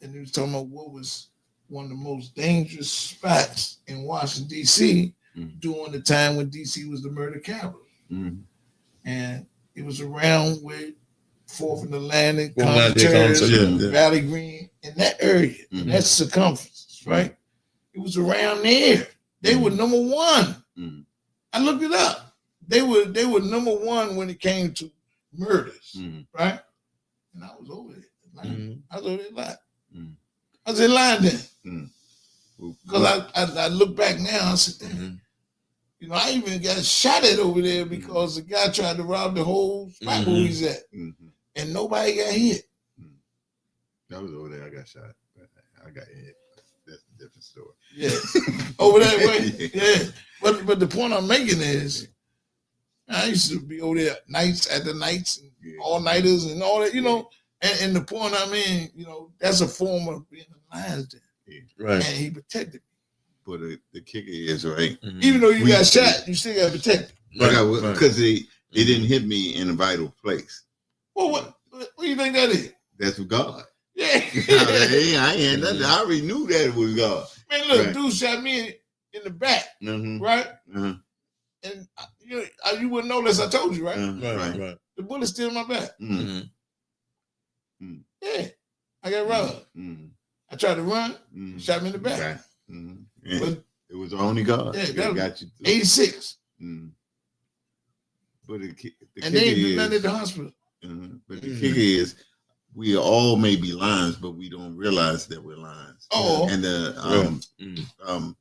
and he was talking about what was one of the most dangerous spots in Washington D.C. Mhm. during the time when D.C. was the murder capital, Mhm. and it was around with Fourth and Atlantic, Fourth and Atlantic, Conference, yeah. Valley Green, in that area, in Mhm. that circumference, right? It was around there. They were number one. Mhm. I looked it up. They were number one when it came to murders, Mhm. right? And I was over there. Mhm. I was over there a lot. Mhm. I was in line then. Mhm. Because I look back now, I said, damn, Mhm. you know, I even got shot at over there because the guy tried to rob the whole spot where Mhm. he's at. Mhm. And nobody got hit. I was over there. I got shot. I got hit. That's a different story. Yeah. Over that way. Yeah. But the point I'm making is I used to be over there nights after nights and Yeah. all nighters and all that, you know. And the point I'm in, you know, that's a form of being a lion's den. Right. And he protected me. But the kicker is right. Mhm. Even though you We- got shot, you still got protected. Right. Because it didn't hit me in a vital place. Well, what do you think that is? That's God. Yeah. I ain't nothing. I already knew that it was God. Man, look, Right. dude shot me in the back, Mm-hmm. right? Uh-huh. And you wouldn't know unless I told you, right? Right. Right. The bullet's still in my back. Mm-hmm. Mhm. Yeah. I got robbed. Mm-hmm. I tried to run, Mm-hmm. shot me in the back. Right. Mm-hmm. Yeah. But It was only God. Yeah, that that was got you. 86. Mm-hmm. But the And kicker they ain't do nothing is, at the hospital. but the Mhm. kicker is, we all may be lions, but we don't realize that we're lions. Oh. And the Mhm.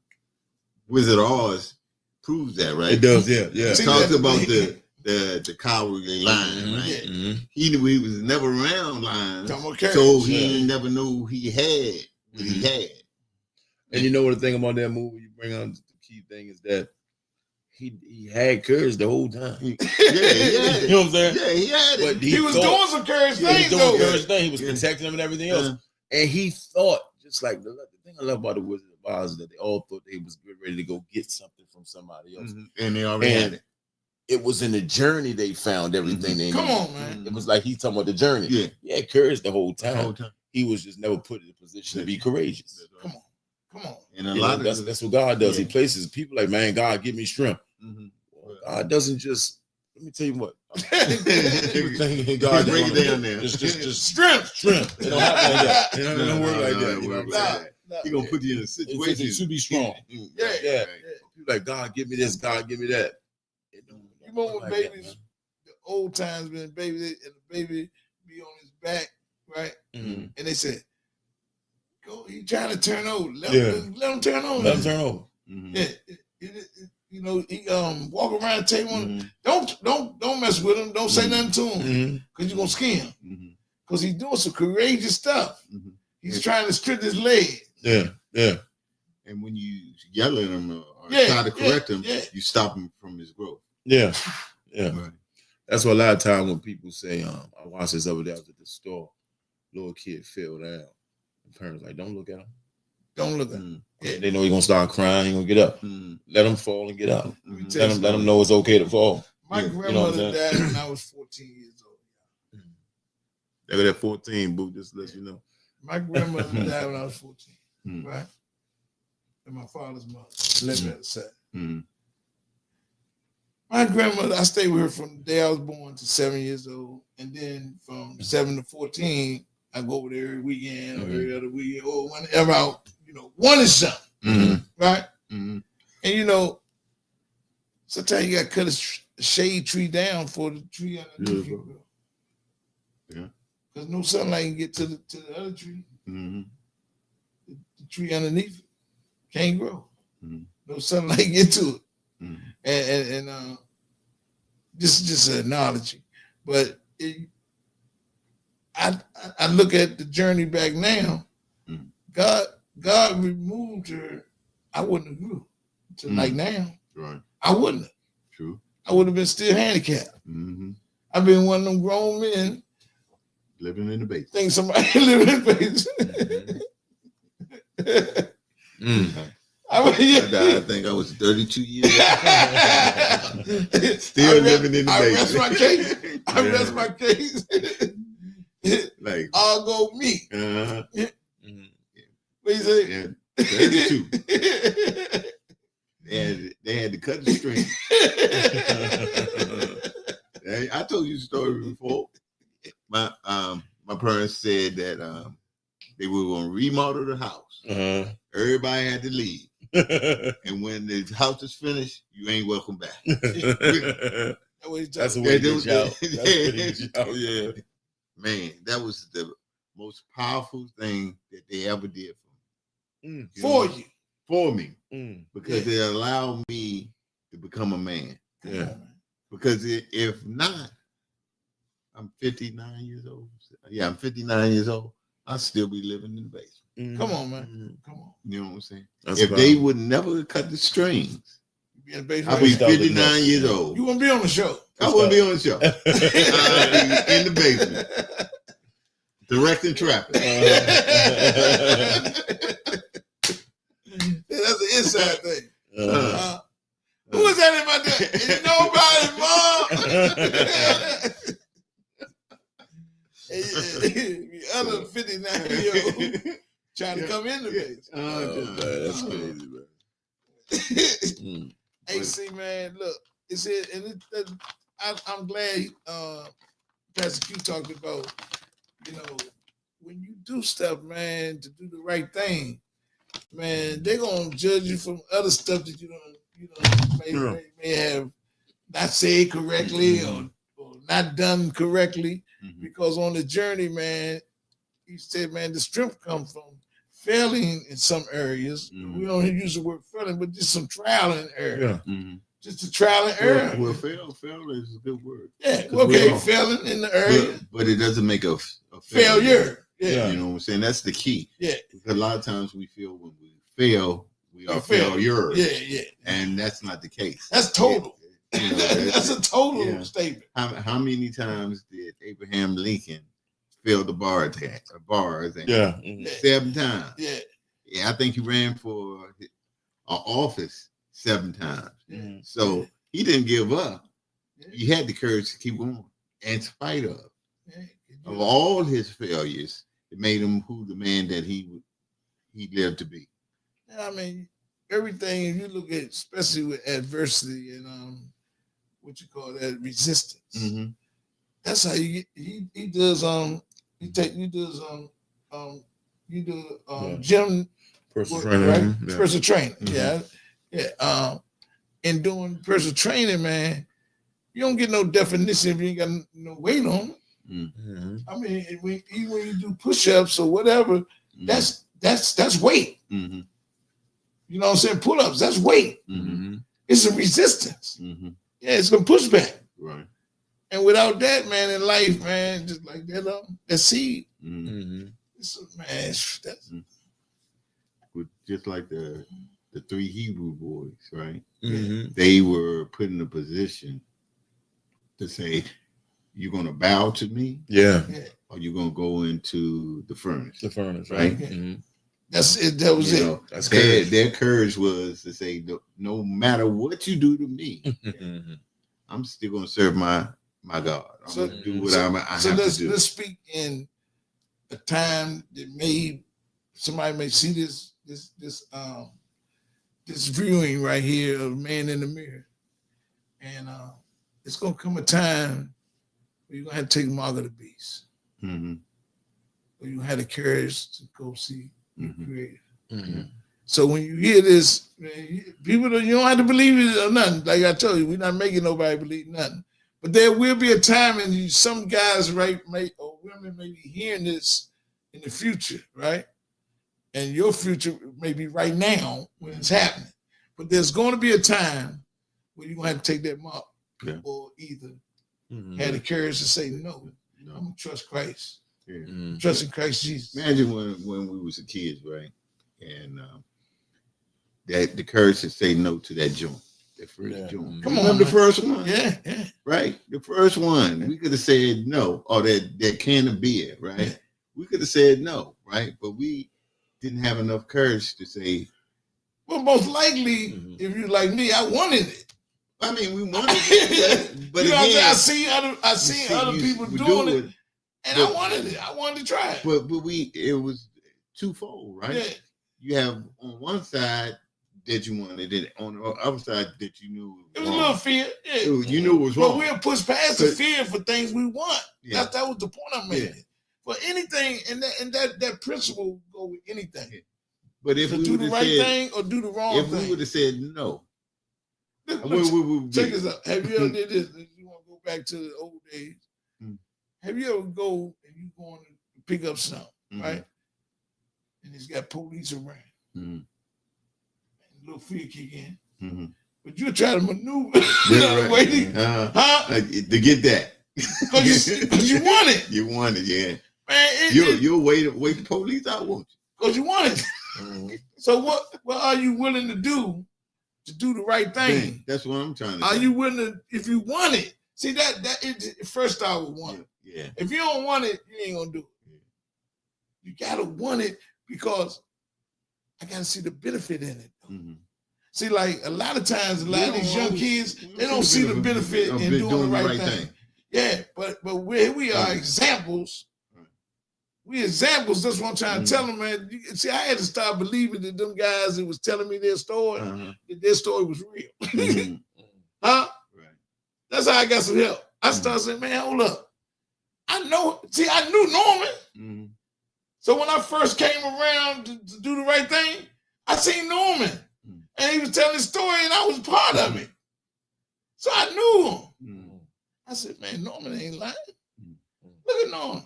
Wizard of Oz proves that, right? It does. Yeah. Yeah. It See, talks that- about the cowardly lion, Mhm. right? Mhm. He knew he was never around lions, Talking about courage. so he Yeah. never knew he had what he had. And you know what the thing about that movie you bring on the key thing is that he had courage the whole time. Yeah, You know what I'm saying? yeah, he had it. But He was doing some courage Yeah, he things, was though. doing courage thing. He was Yeah. protecting them and everything else. Uh, And he thought, just like the thing I love about the Wizard of Oz is that they all thought they was ready to go get something from somebody else. and they already had And it. it was in the journey they found everything they Come needed. on, man. It was like he's talking about the journey. Yeah, He had courage the whole the whole time. time. He was just never put in a position to be courageous. Come on. Come on. And a You lot know, of that's what God does. He Yeah. places people like, man, God, give me strength. Mhm. Well, God doesn't just. Let me tell you what. Break God it down there. Just Strength. strength. It don't happen like that. It don't work like that. it You know work what I'm like saying? that. He gonna put you in a It's situation to be strong. Yeah, Yeah. right. People like, God, give me this. God, give me that. It don't You know work when like that, babies, man. the old times when baby and the baby be on his back, right? Mhm. And they said, "Go, he trying to turn over. Let him turn over." Let him turn over. Mhm. Yeah, you know, he walk around the table. Mhm. Don't mess with him. Don't say nothing to him Mhm. because you're gonna scare him. Mhm. Because he's doing some courageous stuff. Mhm. He's trying to strip his leg. Yeah. Yeah. And when you yell at him or Yeah, try to correct him, yeah. you stop him from his growth. Yeah. Yeah. Right. That's what a lot of time when people say, I watched this other day, I was at the store, little kid fell down. The parents like, don't look at him. Don't look at him. Mhm. Yeah. They know he's gonna start crying, he's gonna get up. Mhm. Let him fall and get up. Mhm. Let him know it's okay to fall. My Yeah, you know what grandmother I'm died when I was 14 years old. Look at that 14, boo, just let you know. My grandmother died when I was 14, Mhm. right? And my father's mother lived at the side. Mhm. My grandmother, I stayed with her from the day I was born to 7 years old. And then from 7 to 14, I go over there every weekend or every other weekend or whenever I, wanted something, Mhm. right? Mhm. And sometimes you got to cut a shade tree down for the tree underneath Yeah, you, bro. bro. Yeah. Because no sunlight can get to the other tree. Mhm. The tree underneath it can't grow. Mhm. No sunlight get to it. Mhm. and this is just an analogy, but I look at the journey back now. Mm. God removed her. I wouldn't have grew to like now. Right. I wouldn't have. True. I would have been still handicapped. Mm-hmm. I've been one of them grown men Living in the basement. think somebody living in the basement. I mean, I think I was 32 years old. Still living in the I rest basement. my case. I rest my case. Like, I'll go me. What you say? yeah, 32. They had to cut the string. I told you the story before. My parents said that they were going to remodel the house. Everybody had to leave. And when the house is finished, you ain't welcome back. That's a way to get you out. That's a way to get you out, yeah. Man, that was the most powerful thing that they ever did for me. For you. For me. Because it allowed me to become a man. Yeah. Because if not, I'm 59 years old. Yeah, I'm 59 years old. I'll still be living in the basement. Come on, man. Come on. You know what I'm saying? That's if fine. they would never cut the strings, You be in the basement. I'll be Started 59 next. years old. You won't be on the show. I wouldn't be on the show. I'll be in the basement. Directing traffic. That's an inside thing. Who was that in my day? Nobody, mom. The other 59-year-old trying to come in the base. That's crazy, man. Hey, see, man, look, it's it, and I'm glad Pastor Q talked about, when you do stuff, man, to do the right thing, man, they're gonna judge you from other stuff that may have not said correctly or not done correctly. Because on the journey, man, he said, man, the strength comes from failing in some areas. We don't use the word failing, but just some trial and error. Just a trial and error. Well, fail is a good word. Yeah, okay, failing in the area. But it doesn't make a failure. Yeah. You know what I'm saying? That's the key. Yeah. Because a lot of times we feel when we fail, we are failure. Yeah. And that's not the case. That's total. You know, that's a total statement. How many times did Abraham Lincoln fail the bar test? 7 times. Yeah, I think he ran for an office 7 times. So he didn't give up. He had the courage to keep going in spite of all his failures. It made him who the man that he lived to be. I mean, everything, if you look at, especially with adversity and what you call that, resistance. That's how you get. He does gym personal training, training, right? Personal training, yeah. In doing personal training, man, you don't get no definition if you ain't got no weight on. I mean, even when you do push-ups or whatever, that's weight. You know what I'm saying? Pull-ups, that's weight. It's a resistance. Yeah, it's gonna push back. Right. And without that, man, in life, man, just like that seed. That's Just like the 3 Hebrew boys, right? They were put in a position to say, you're gonna bow to me, or you're gonna go into the furnace. Right? That's it. That was it. That's their courage was to say, no matter what you do to me, I'm still gonna serve my God. I'm gonna do what I have to do. Let's speak in a time that somebody may see this viewing right here of Man in the Mirror, and it's gonna come a time where you're gonna have to take Mark of the Beast, where you have the courage to go see the Creator. So when you hear this, man, you don't have to believe it or nothing. Like I told you, we're not making nobody believe nothing. But there will be a time, and some guys, right, or women may be hearing this in the future, right? And your future may be right now when it's happening. But there's going to be a time well, you're gonna have to take that mark, Yeah. or either Mhm. have the courage to say no. I'm No. gonna trust Christ, Yeah. Mhm. trust in Christ Jesus. Imagine when we was kids, right? And that the courage to say no to that joint, that first Yeah. joint. Come on, Remember the man. first one? Yeah, yeah. Right? The first one. We could have said no, or that can of beer, right? Yeah. We could have said no, right? But we didn't have enough courage to say, Well, most likely, Mhm. if you like me, I wanted it. I mean, we wanted it, but you know what I'm saying? again, I seen other people we doing do it, and I but- wanted it. I wanted to try it. But it was twofold, right? Yeah, You have on one side that you wanted it, on the other side that you knew it was a wrong. little fear. Yeah, You knew it was but wrong. we'll push past the But- fear for things we want. Yeah. That was the point I'm making. For anything, and that principle go with anything. But if To we do would the have right said, thing or do the wrong if we thing. would have said no, Look, what would check be? this out. Have you ever did this? You want to go back to the old days? Mm. Have you ever go and you going to pick up something, Mhm. right? And it's got police around, Mhm. and a little fear kick in. Mhm. But you're trying to maneuver, Yeah, right. waiting, Uh-huh. To get that, because you want it, You want it, yeah. man. You'll wait the police out, won't Because you want it. Mhm. So what are you willing to do the right you? thing? That's what I'm trying to Are say. you willing to, if you want it? See that it first start with want. Yeah. If you don't want it, you ain't gonna do it. You gotta want it because I gotta see the benefit in it. Mhm. See, like a lot of times, a lot We of these don't young always- kids, we they don't see the benefit of in doing the right thing. Yeah, but here we are, Right. examples. Right. We examples. That's what I'm trying Mhm. to tell them, man. See, I had to start believing that them guys that was telling me their story, Uh-huh. that their story was real. Mhm. Huh? Right. That's how I got some help. I started saying, man, hold up. I knew Norman. Mhm. So when I first came around to do the right thing, I seen Norman. Mm. And he was telling his story and I was part of it. So I knew him. Mhm. I said, man, Norman ain't lying. Mm. Look at Norman.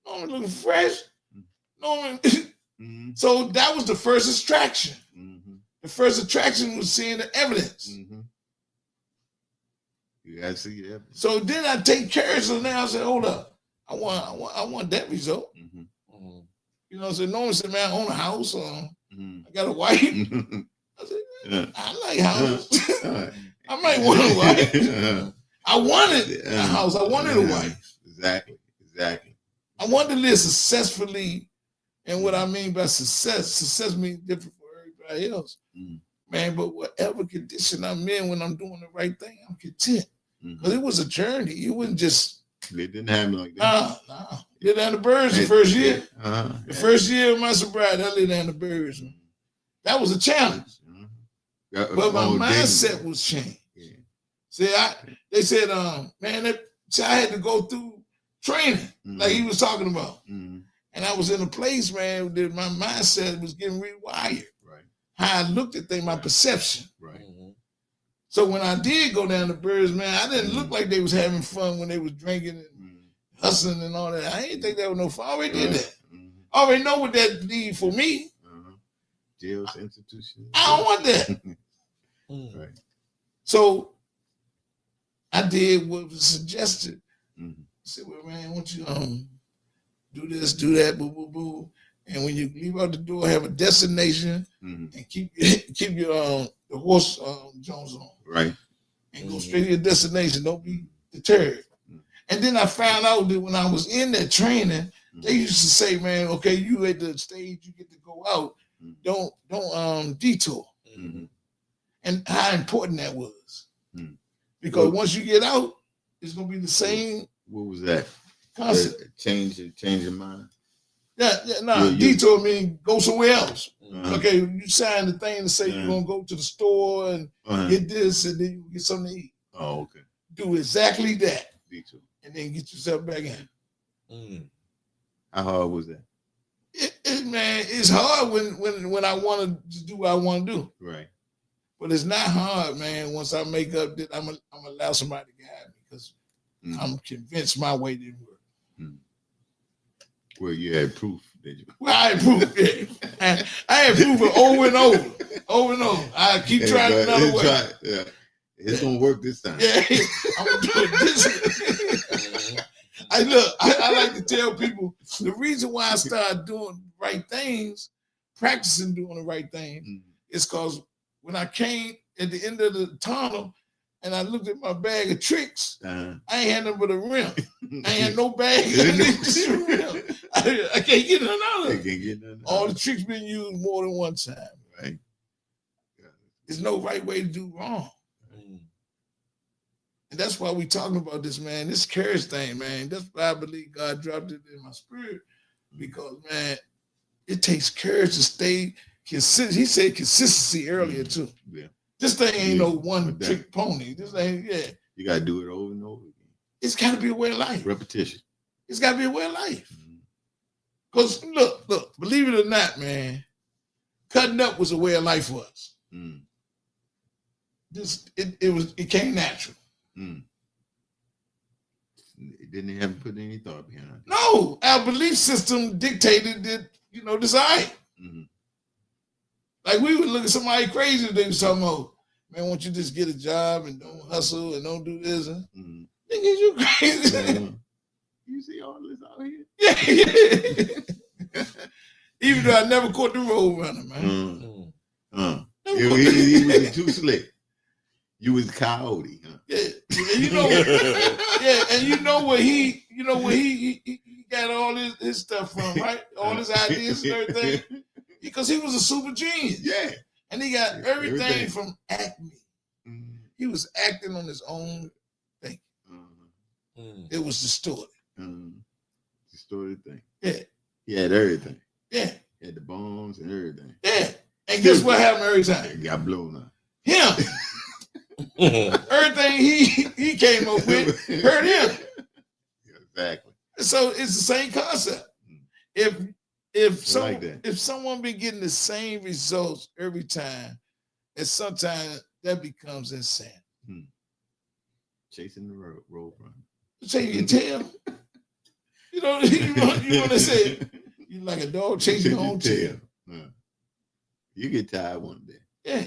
Norman looking fresh. Mm. Norman. Mhm. So that was the first attraction. Mhm. The first attraction was seeing the evidence. Mhm. You gotta see that. So then I take courage. So now I said, hold up. I want that result. Mhm. Mhm. You know, so Norman said, man, I own a house. Mhm. I got a wife. Mhm. I said, Yeah. I like houses. Alright. I might want a wife. Uh-huh. I wanted a house. I wanted a wife. Exactly. I wanted to live successfully. And what I mean by success means different for everybody else. Mhm. Man, but whatever condition I'm in when I'm doing the right thing, I'm content. Mhm. Because it was a journey. It wasn't just, It didn't happen like that. nah. Lived down the birds the first year. Uh-huh. The first year of my sobriety, I lived down the birds. That was a challenge. Uh-huh. But my Oh, mindset was changed. Yeah. See, they said, man, I had to go through training, like he was talking about. Mhm. And I was in a place, man, that my mindset was getting rewired. Right. How I looked at things, my perception. Right. Mhm. So when I did go down to birds, man, I didn't look like they was having fun when they was drinking and Mhm. hustling and all that. I didn't think that was no fun. I already did that. Mhm. I already know what that did for me. Uh-huh. Jails, institutions. I don't want that. Mhm. Right. So I did what was suggested. Mhm. I said, well, man, why don't you do this, do that, boo, boo, boo. And when you leave out the door, have a destination Mhm. and keep your the horse Jones on Right. and go straight to your destination. Don't be deterred. Mhm. And then I found out that when I was in that training, they used to say, man, okay, you at the stage, you get to go out. Mhm. Don't detour. Mhm. And how important that was. Mhm. Because Well- once you get out, it's gonna be the same What was that? concept. Change your mind. Yeah, You- detour mean go somewhere else. Uh-huh. Okay, you sign the thing to say you're gonna go to the store and Uh-huh. get this and then you get something to eat. Oh, okay. Do exactly that Detour. and then get yourself back in. Mhm. How hard was that? Man, it's hard when I want to do what I want to do. Right. But it's not hard, man, once I make up that I'm gonna allow somebody to guide me because Mhm. I'm convinced my way didn't work. Well, you had proof that you. Well, I had proof, yeah. I had proof it over and over. I keep trying another way. Yeah. It's gonna work this time. Yeah, I'm gonna do it this. I like to tell people the reason why I started doing the right things, practicing doing the right thing, Mhm. is because when I came at the end of the tunnel and I looked at my bag of tricks, I ain't had nothing but a rim. I ain't had no bag. Just a rim. I can't get none out of it. All the tricks been used more than one time. Right. There's no right way to do wrong. And that's why we talking about this, man. This courage thing, man. That's why I believe God dropped it in my spirit. Because, man, it takes courage to stay consistent. He said consistency earlier, too. Yeah. This thing ain't no Yeah, one trick pony. This ain't, You gotta do it over and over again. It's got to be a way of life. Repetition. It's got to be a way of life. Because, look, believe it or not, man, cutting up was a way of life for us. It came natural. It didn't have to put any thought behind it. No, our belief system dictated that, this all right. Like we would look at somebody crazy if they was talking about, man, won't you just get a job and don't hustle and don't do this? Nigga, you crazy. You see all this out here? Yeah. Even though I never caught the road runner, man. He was too slick. You was a coyote, huh? Yeah, and you know where he got all his stuff from, right? All his ideas and everything. Because he was a super genius. Yeah. And he got everything from Acme. He was acting on his own thing. It was distorted. Distorted thing. Yeah. He had everything. Yeah. He had the bones and everything. Yeah. And guess what happened every time? It got blown up. Him. Everything he came up with hurt him. Exactly. So it's the same concept. If someone be getting the same results every time, and sometimes that becomes insane. Chasing the road runner. Chasing your tail. You know what they say? You like a dog chasing your own tail. You get tired one day. Yeah.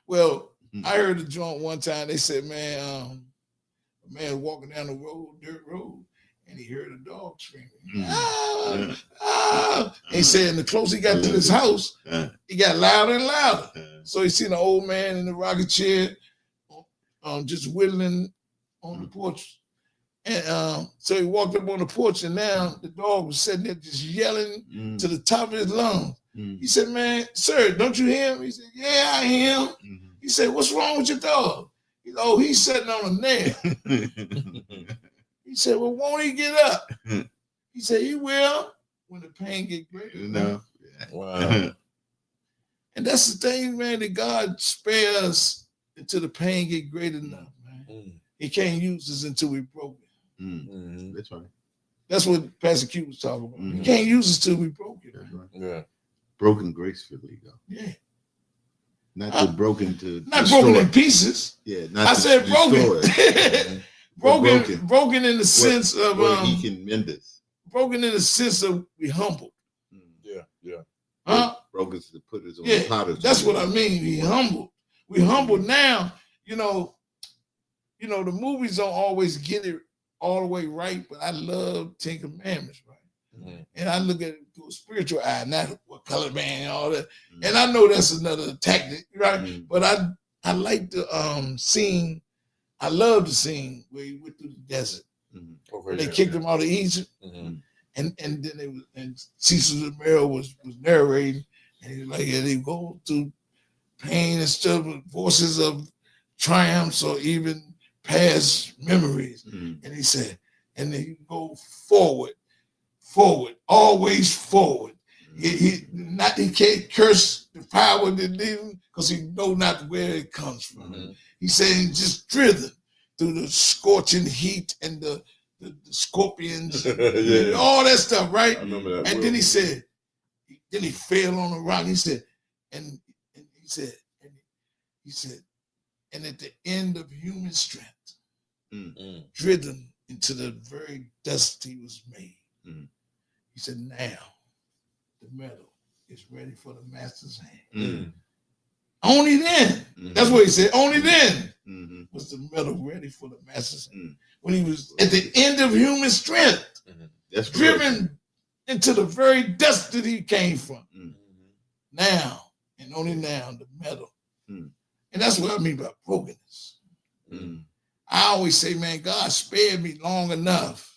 Well, I heard a joint one time. They said, man, a man walking down the road, dirt road, and he heard a dog screaming. He said, and the closer he got to his house, he got louder and louder. So he seen an old man in the rocking chair, just whittling on the porch. And so he walked up on the porch, and now the dog was sitting there just yelling to the top of his lungs. He said, man, sir, don't you hear him? He said, yeah, I hear him. He said, what's wrong with your dog? He said, oh, he's sitting on a nail. He said, well, won't he get up? He said, he will when the pain get greater. No. Wow. And that's the thing, man, that God spare us until the pain get great enough, man. He can't use us until we broke it. That's right. That's what Pastor Q was talking about. He can't use us till we broke it. That's right. Yeah. Broken gracefully, though. Yeah. Not to broken to not destroy. broken in pieces. Yeah, not I said broken. broken in the sense of he can mend us. Broken in the sense of we humbled. Yeah. Huh? Broken to put us on the potter's that's what I mean. We humbled. We humbled now. The movies don't always get it all the way right, but I love Ten Commandments, right? And I look at it through a spiritual eye, not what color man and all that. And I know that's another tactic, right? But I like the scene. I love the scene where he went through the desert. They kicked him out of Egypt, and then Cecil Romero was narrating, and he was like, yeah, they go through pain and stuff, voices of triumphs or even past memories. And he said, and then you go forward, always forward. He can't curse the power that didn't, because he know not where it comes from. He said just driven through the scorching heat and the scorpions and all that stuff, right? I remember that. And then he said, then he fell on the rock. He said, and at the end of human strength, driven into the very dust he was made. He said, now the metal is ready for the master's hand. Only then. Mhm. That's what he said. Only then Mhm. was the metal ready for the masses. Mm. When he was at the end of human strength, That's driven into the very dust that he came from. Mm. Now, and only now, the metal. Mm. And that's what I mean by brokenness. Mm. I always say, man, God spared me long enough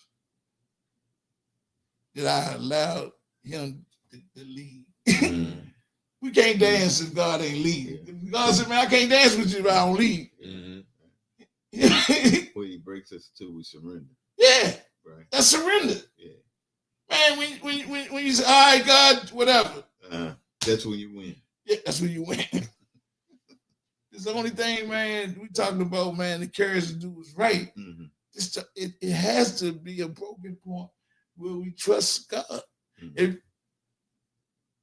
that I allowed him to lead. Mm. We can't dance if God ain't leading. God said, man, I can't dance with you if I don't lead. What he breaks us to, we surrender. Yeah, Right. that's surrender. Yeah. Man, when you say, all right, God, whatever. That's when you win. Yeah, that's when you win. It's the only thing, man, we talking about, man, the courage to do what's right. Mm-hmm. It has to be a broken point where we trust God. Mm-hmm.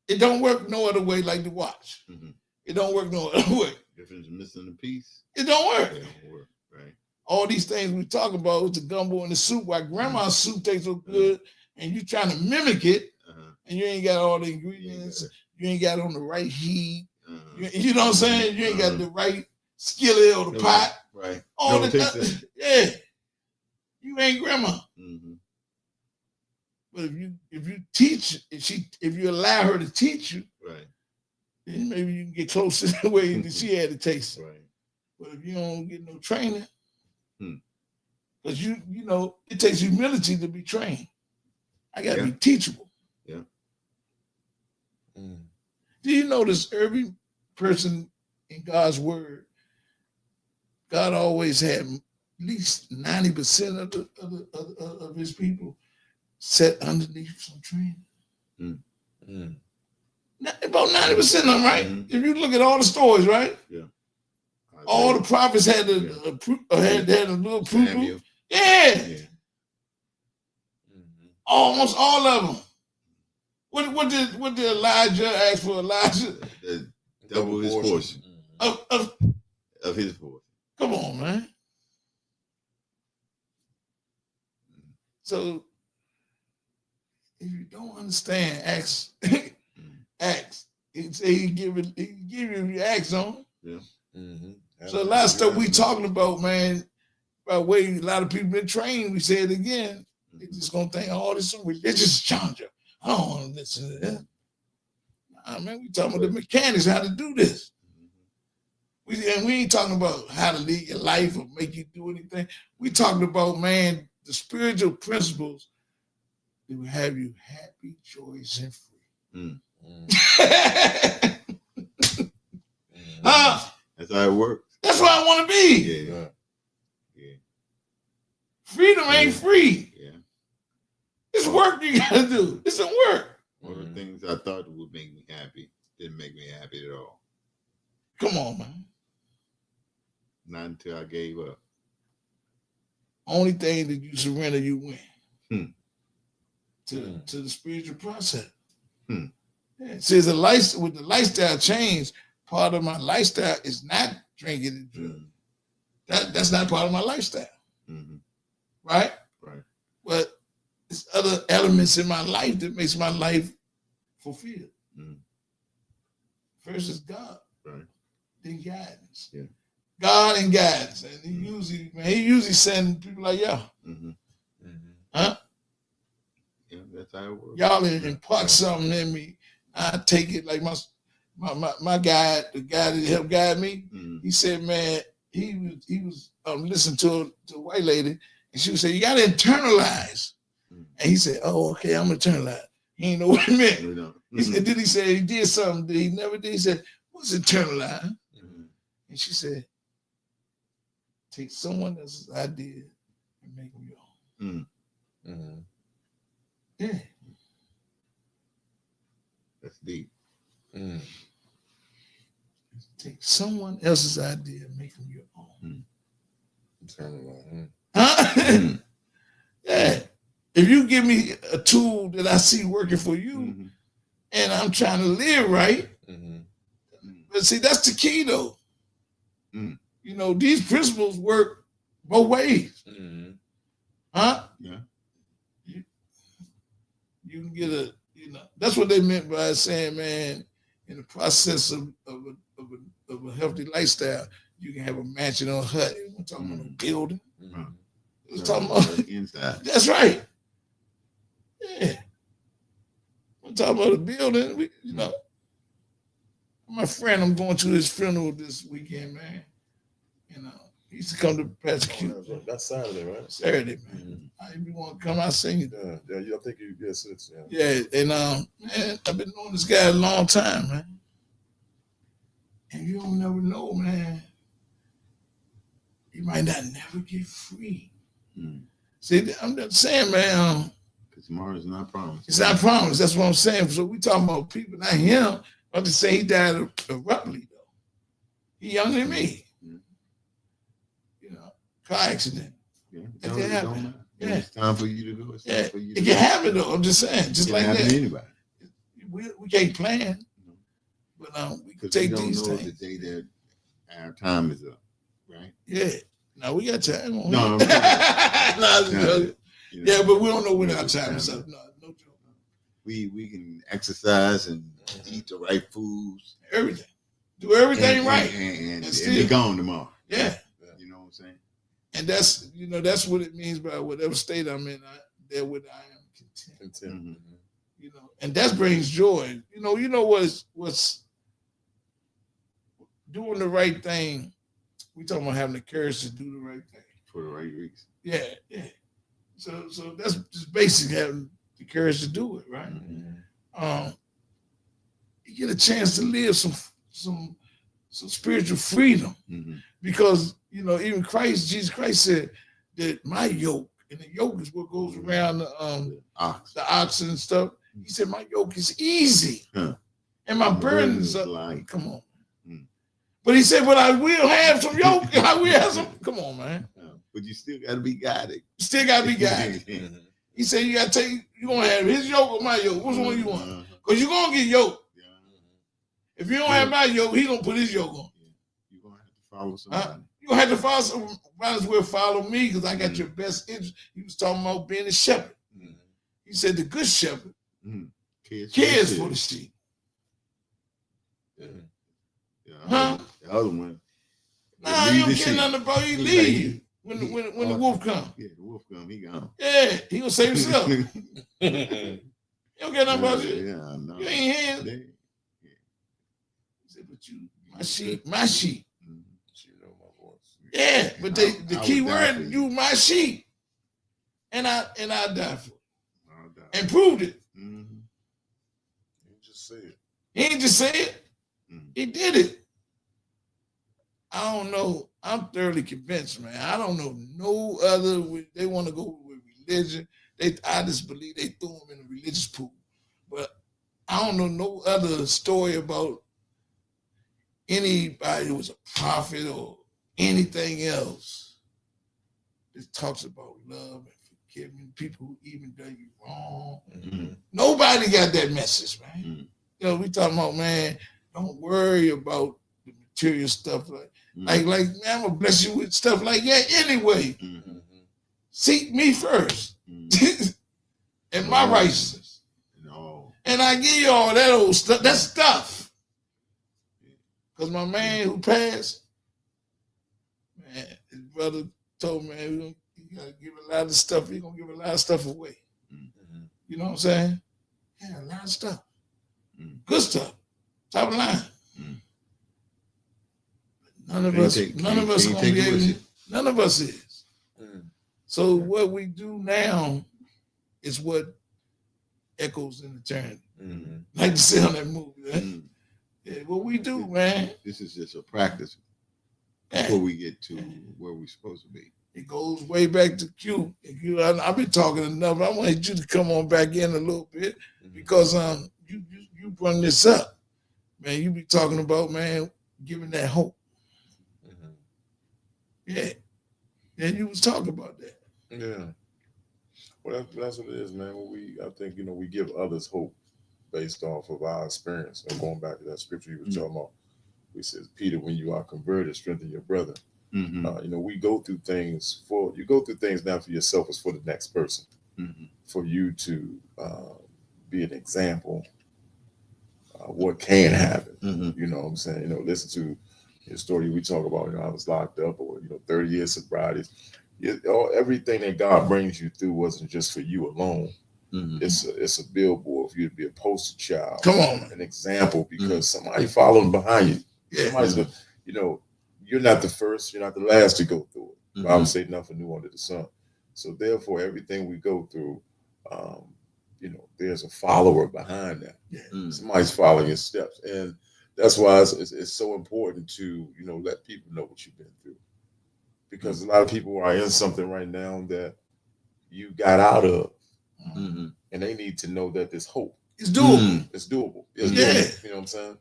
It don't work no other way like the watch. Mm-hmm. It don't work no other way. If it's missing a piece, It don't work. it don't work. Right. All these things we talk about with the gumbo and the soup, why grandma's soup tastes so good, and you trying to mimic it, and you ain't got all the ingredients, you ain't got it on the right heat. You know what I'm saying? You ain't got the right skillet or the pot. Right. All No, the yeah. You ain't grandma. Mm-hmm. But if you teach, if you allow her to teach you, Right. then maybe you can get close to the way that she had to taste it. Right. But if you don't get no training, because you know, it takes humility to be trained. I gotta be teachable. Yeah. Do you notice every person in God's word, God always had at least 90% of his people set underneath some training. About 90% of them, right? Mm-hmm. If you look at all the stories, right? Yeah. All the prophets had a little proof. Yeah. Almost all of them. What did Elijah ask for? Elijah? Double his portion. Of his portion. Come on, man. So if you don't understand, ask. Ask. He say he give you if you ask on. Yeah. So a lot of stuff we talking about, man, by the way a lot of people been trained, we say it again. They just gonna think, oh, this is some religious genre. I don't want to listen to that. Nah, man, we talking about the mechanics, how to do this. We ain't talking about how to lead your life or make you do anything. We talking about, man, the spiritual principles that will have you happy, joyous, and free. That's how it works. That's what I want to be. Yeah. Freedom ain't free. Yeah. It's work you gotta do. It's some work. One of the things I thought would make me happy didn't make me happy at all. Come on, man. Not until I gave up. Only thing that you surrender, you win. To the spiritual process. Yeah. See, with the lifestyle change, part of my lifestyle is not drinking and drugs. That's not part of my lifestyle. Right? Right. But there's other elements in my life that makes my life fulfilled. First is God. Right. Then guidance. Yeah. God and guidance. And he usually send people like y'all. Huh? Yeah, that's how it works. Y'all impart something in me. I take it like my guy, the guy that helped guide me. He said, man, he was listening to a white lady, and she would say, you got to internalize. And he said, oh, okay, I'm internalize. He ain't know what it meant. And then he said he did something that he never did. He said, what's internalize? And she said, take someone else's idea and make them your own. Yeah. That's deep. Take someone else's idea and make them your own. Huh? Yeah. If you give me a tool that I see working for you, and I'm trying to live right, but see, that's the key though. You know, these principles work both ways. Huh? Yeah. You can get that's what they meant by saying, man, in the process of of a healthy lifestyle, you can have a mansion or a hut. We're talking about a building. Mhm. We're talking about inside. that's right. Yeah. We're talking about a building. You know, my friend, I'm going to his funeral this weekend, man. You know, he used to come to Pastor Q That's Saturday, right? Saturday, man. If you want to come, I'll sing you. Yeah, I think you yes, it's Yeah, and man, I've been knowing this guy a long time, man. And you don't never know, man. You might not never get free. See, I'm just saying, man. Because tomorrow is not promised. It's not promised. That's what I'm saying. So we talking about people, not him. I'm just saying he died abruptly, though. He younger than me. You know, car accident. Yeah, It can happen. Yeah. It's time for you to go. It's time Yeah, for you it to can go. happen though. I'm just saying, just It like can happen that. to anybody. We can't plan, but we can Because take we don't these know things. the day that our time is up, right? Yeah. No, we got time. On No, it. I'm No, I'm just No. joking. You know, Yeah, but we don't know when Yeah, our it's time is time. up. No joke. we can exercise and eat the right foods. Everything. Do everything and, right. and still- be gone tomorrow. Yeah. You know what I'm saying? And that's what it means by whatever state I'm in, therewith I am content. content. Mhm. You know, and that brings joy. You know what's doing the right thing. We talking about having the courage to do the right thing. For the right reason. Yeah. So that's just basic, having the courage to do it, right? You get a chance to live some spiritual freedom, Mhm. because even Jesus Christ said that my yoke, and the yoke is what goes around the oxen and stuff. He said my yoke is easy, Huh. and my The burdens is are light. come on. Mm. But he said, but I will have some yoke. I will have some. Come on, man. But you still got to be guided. Still gotta be guided. He said you gotta you gonna have his yoke or my yoke. Which one you want? Because you're gonna get yoked. If you don't have my yoke, he gonna put his yoke on. You're gonna have to follow somebody. You gonna have to follow some. Might as well follow me, because I got your best interest. He was talking about being a shepherd. He said the good shepherd cares for the sheep. Yeah. Huh? The other one. Nah, you don't care nothing about. He leave when the wolf come. Yeah, the wolf come. He gone. Yeah, he gonna save himself. You don't care nothing about you. Yeah, no. You ain't here. He said, but you, my sheep. You know my voice. Yeah, but the I key would die for word, you. you my sheep, and I die for it, I'll die. and proved it. Mhm. You just say it. He ain't just say it; he did it. I don't know. I'm thoroughly convinced, man. I don't know no other. They want to go with religion. I just believe they threw him in a religious pool, but I don't know no other story about anybody who was a prophet or anything else that talks about love and forgiving people who even done you wrong. Nobody got that message, man. We talking about, man, don't worry about the material stuff like man, I'm gonna bless you with stuff like that anyway. Seek me first and my righteousness. No. And I give you all that old stuff. That stuff. Because my man who passed, man, his brother told me, man, you gotta give a lot of stuff. He's gonna give a lot of stuff away. You know what I'm saying? Yeah, a lot of stuff. Good stuff. Top of the line. None of us gonna be able. None of us is. So what we do now is what echoes in eternity. Like you say on that movie, right? Yeah, what we do, man. This is just a practice before we get to where we're supposed to be. It goes way back to Q. I've been talking enough. I want you to come on back in a little bit, because you bring this up, man. You be talking about, man, giving that hope. Yeah, you was talking about that. Yeah. Well, that's what it is, man. I think we give others hope based off of our experience. And going back to that scripture you was talking about, we says, Peter, when you are converted, strengthen your brother. We go through things now for yourself as for the next person, for you to be an example what can happen. Mhm. You know what I'm saying? You know, listen to the story we talk about. You know, I was locked up, or 30 years sobriety. Everything that God brings you through wasn't just for you alone. Mhm. It's a billboard for you to be a poster child, Come on. an example, because somebody following behind you. Yeah. Somebody's going. You're not the first. You're not the last to go through it. The Bible say nothing new under the sun. So therefore, everything we go through, there's a follower behind that. Yeah. Somebody's following your steps, and that's why it's so important to let people know what you've been through, because a lot of people are in something right now that you got out of, Mhm. and they need to know that there's hope. It's doable. It's doable. It's Yeah. doable. You know what I'm saying?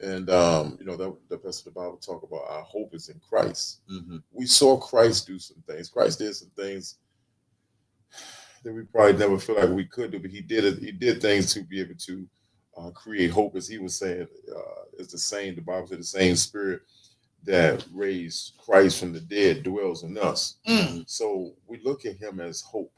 And that's what the Bible talk about. Our hope is in Christ. Mhm. We saw Christ do some things. Christ did some things that we probably never feel like we could do, but he did it. He did things to be able to create hope, as he was saying. It's the same. The Bible said the same Spirit that raised Christ from the dead dwells in us. Mm. So we look at him as hope,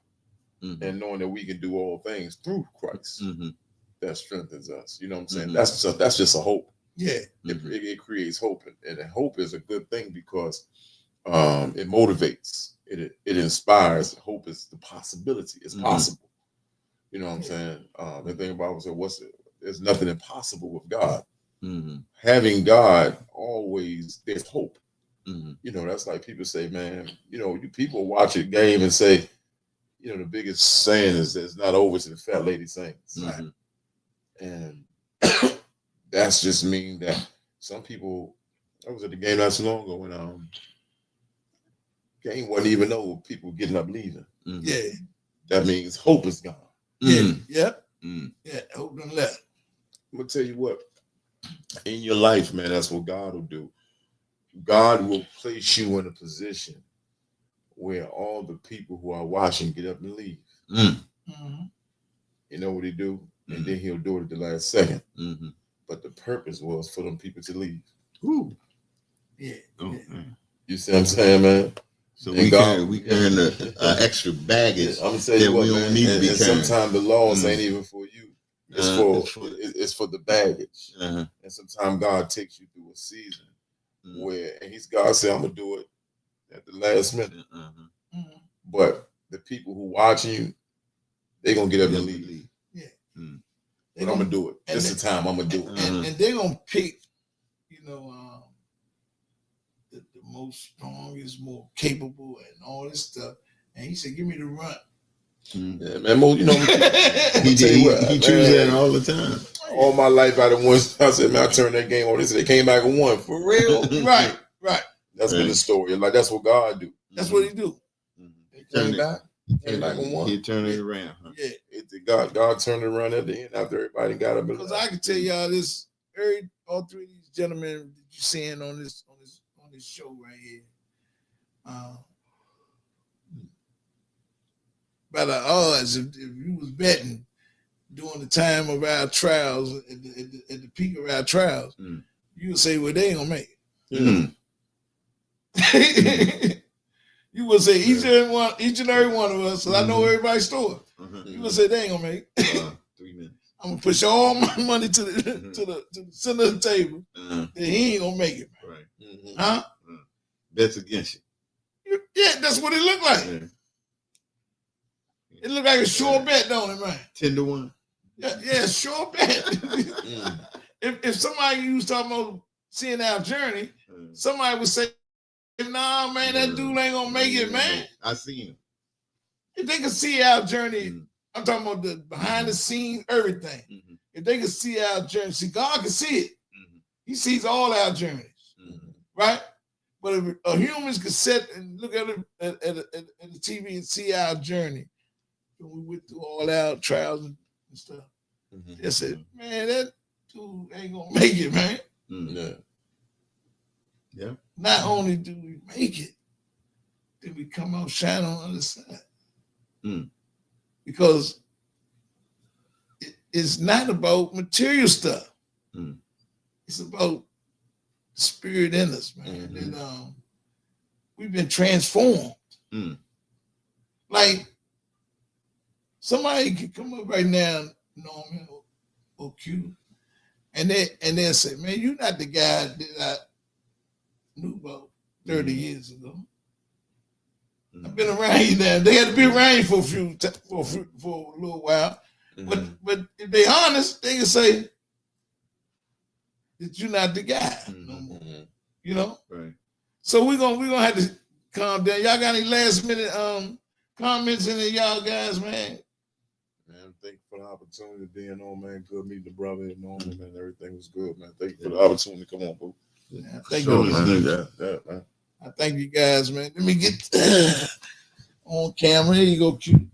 Mhm. and knowing that we can do all things through Christ Mhm. that strengthens us. You know what I'm saying? Mhm. That's just a hope. Yeah. It creates hope, and hope is a good thing because it motivates. It inspires. Hope is the possibility. It's possible. You know what I'm saying? The thing about it was there's nothing impossible with God. Mhm. Having God always, there's hope. Mhm. That's like people say, man, you people watch a game and say, the biggest saying is that it's not over till the fat lady sings. Mhm. And that's just mean that some people, I was at the game not so long ago when game wasn't even over, people getting up leaving. Mhm. Yeah. That means hope is gone. Yeah. Mhm. Yep. Mhm. Yeah. Hope done left. I'm gonna tell you what, in your life, man, that's what God will do. God will place you in a position where all the people who are watching get up and leave. Mhm. Mhm. You know what he do? And Mhm. then he'll do it at the last second. Mhm. But the purpose was for them people to leave. Ooh. Yeah. Oh, Yeah. man. You see what I'm saying, man? So And we God- carrying the extra baggage I'm gonna tell you that what, we man. don't need to be and carrying. sometimes the laws ain't even for you. It's It's for the baggage. Uh-huh. And sometimes God takes you through a season Mhm. where, and God said, I'm gonna do it at the last minute. Uh-huh. Mhm. But the people who watching you, they gonna get up and leave. Yeah. Mhm. But I'm gonna do it. and This is the time I'm gonna do it. Uh-huh. And they're gonna pick, the most strongest, more capable, and all this stuff. And he said, "Give me the run." Mhm. Yeah, man, Mo, He tell you what, chooses man. that all the time. All my life I done won. I said, man, I turned that game on. They said they came back and won. For real? Right. Right. That's been the story. Like that's what God do. That's what he do. Mhm. He came back. Came back and He won. turned it around. Huh? Yeah. God turned it around at the end after everybody got up. Because I can tell y'all this, all three of these gentlemen that you're seeing on this show right here. By the odds, if you was betting during the time of our trials, at the peak of our trials, you would say, well, they ain't gonna make Mhm. it. You would say each and every one of us, because I know everybody's story. Uh-huh. You would say they ain't gonna make it. 3 minutes. I'm gonna push all my money to the center of the table. Uh-huh. That he ain't gonna make it. Right. Huh? Bets against you. Yeah, that's what it looked like. Yeah. It looked like a sure bet, don't it, man? 10-1. Yeah, sure bet. If somebody was talking about seeing our journey, somebody would say, "Nah, man, that dude ain't gonna make it, man." I seen him. If they could see our journey, I'm talking about the behind the scenes, everything. If they could see our journey, see, God can see it. He sees all our journeys, right? But if humans could sit and look at the TV and see our journey, when we went through all our trials and stuff, they said, "Man, that dude ain't gonna make it, man." Yeah. Not only do we make it, then we come out shine on the other side. Because it's not about material stuff. It's about the spirit in us, man. And we've been transformed. Like somebody could come up right now, Norman or Q, and they say, man, you're not the guy that I knew about 30 years ago. I've been around you now. They had to be around you for a little while. But if they honest, they can say that you're not the guy no more. You know? Right. So we're gonna have to calm down. Y'all got any last minute comments in there, y'all guys, man? Man, thank you for the opportunity being on, man. Good meeting the brother and Norman, man. Everything was good, man. Thank you for the opportunity. Come on, boo. Yeah, thank Sure, you. man. Yeah, man. I thank you guys, man. Let me get on camera. Here you go, Q.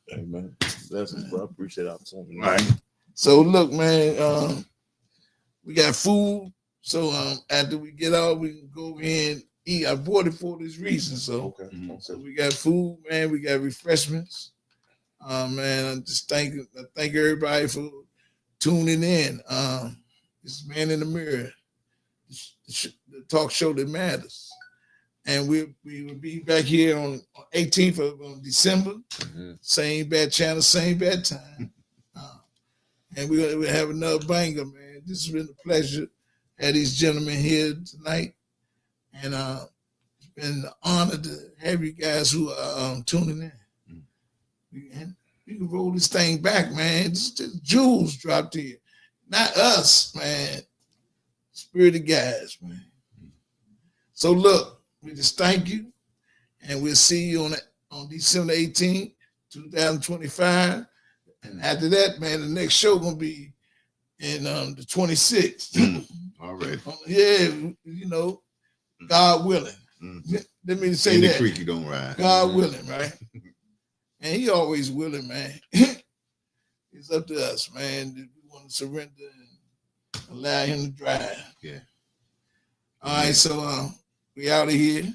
Hey, man. Blessings, bro. I appreciate the opportunity. Right. So look, man, we got food. So after we get out, we can go in and eat. I bought it for this reason. So, Okay. so we got food, man. We got refreshments. Man, I just thank everybody for tuning in. This Man in the Mirror, the talk show that matters. And we will be back here on 18th of December. Same bad channel, same bad time. And we'll have another banger, man. This has been a pleasure. Had these gentlemen here tonight. And it's been an honor to have you guys who are tuning in. And you can roll this thing back, man. Just jewels dropped here. Not us, man. Spirit of guys, man. So look, we just thank you. And we'll see you on December 18th, 2025. And after that, man, the next show gonna be in the 26th. All right. Yeah, you know, God willing. Let me say In the that. creek you don't ride. God willing, right? And he always willing, man. It's up to us, man. We want to surrender and allow him to drive. Yeah. All right, so we out of here.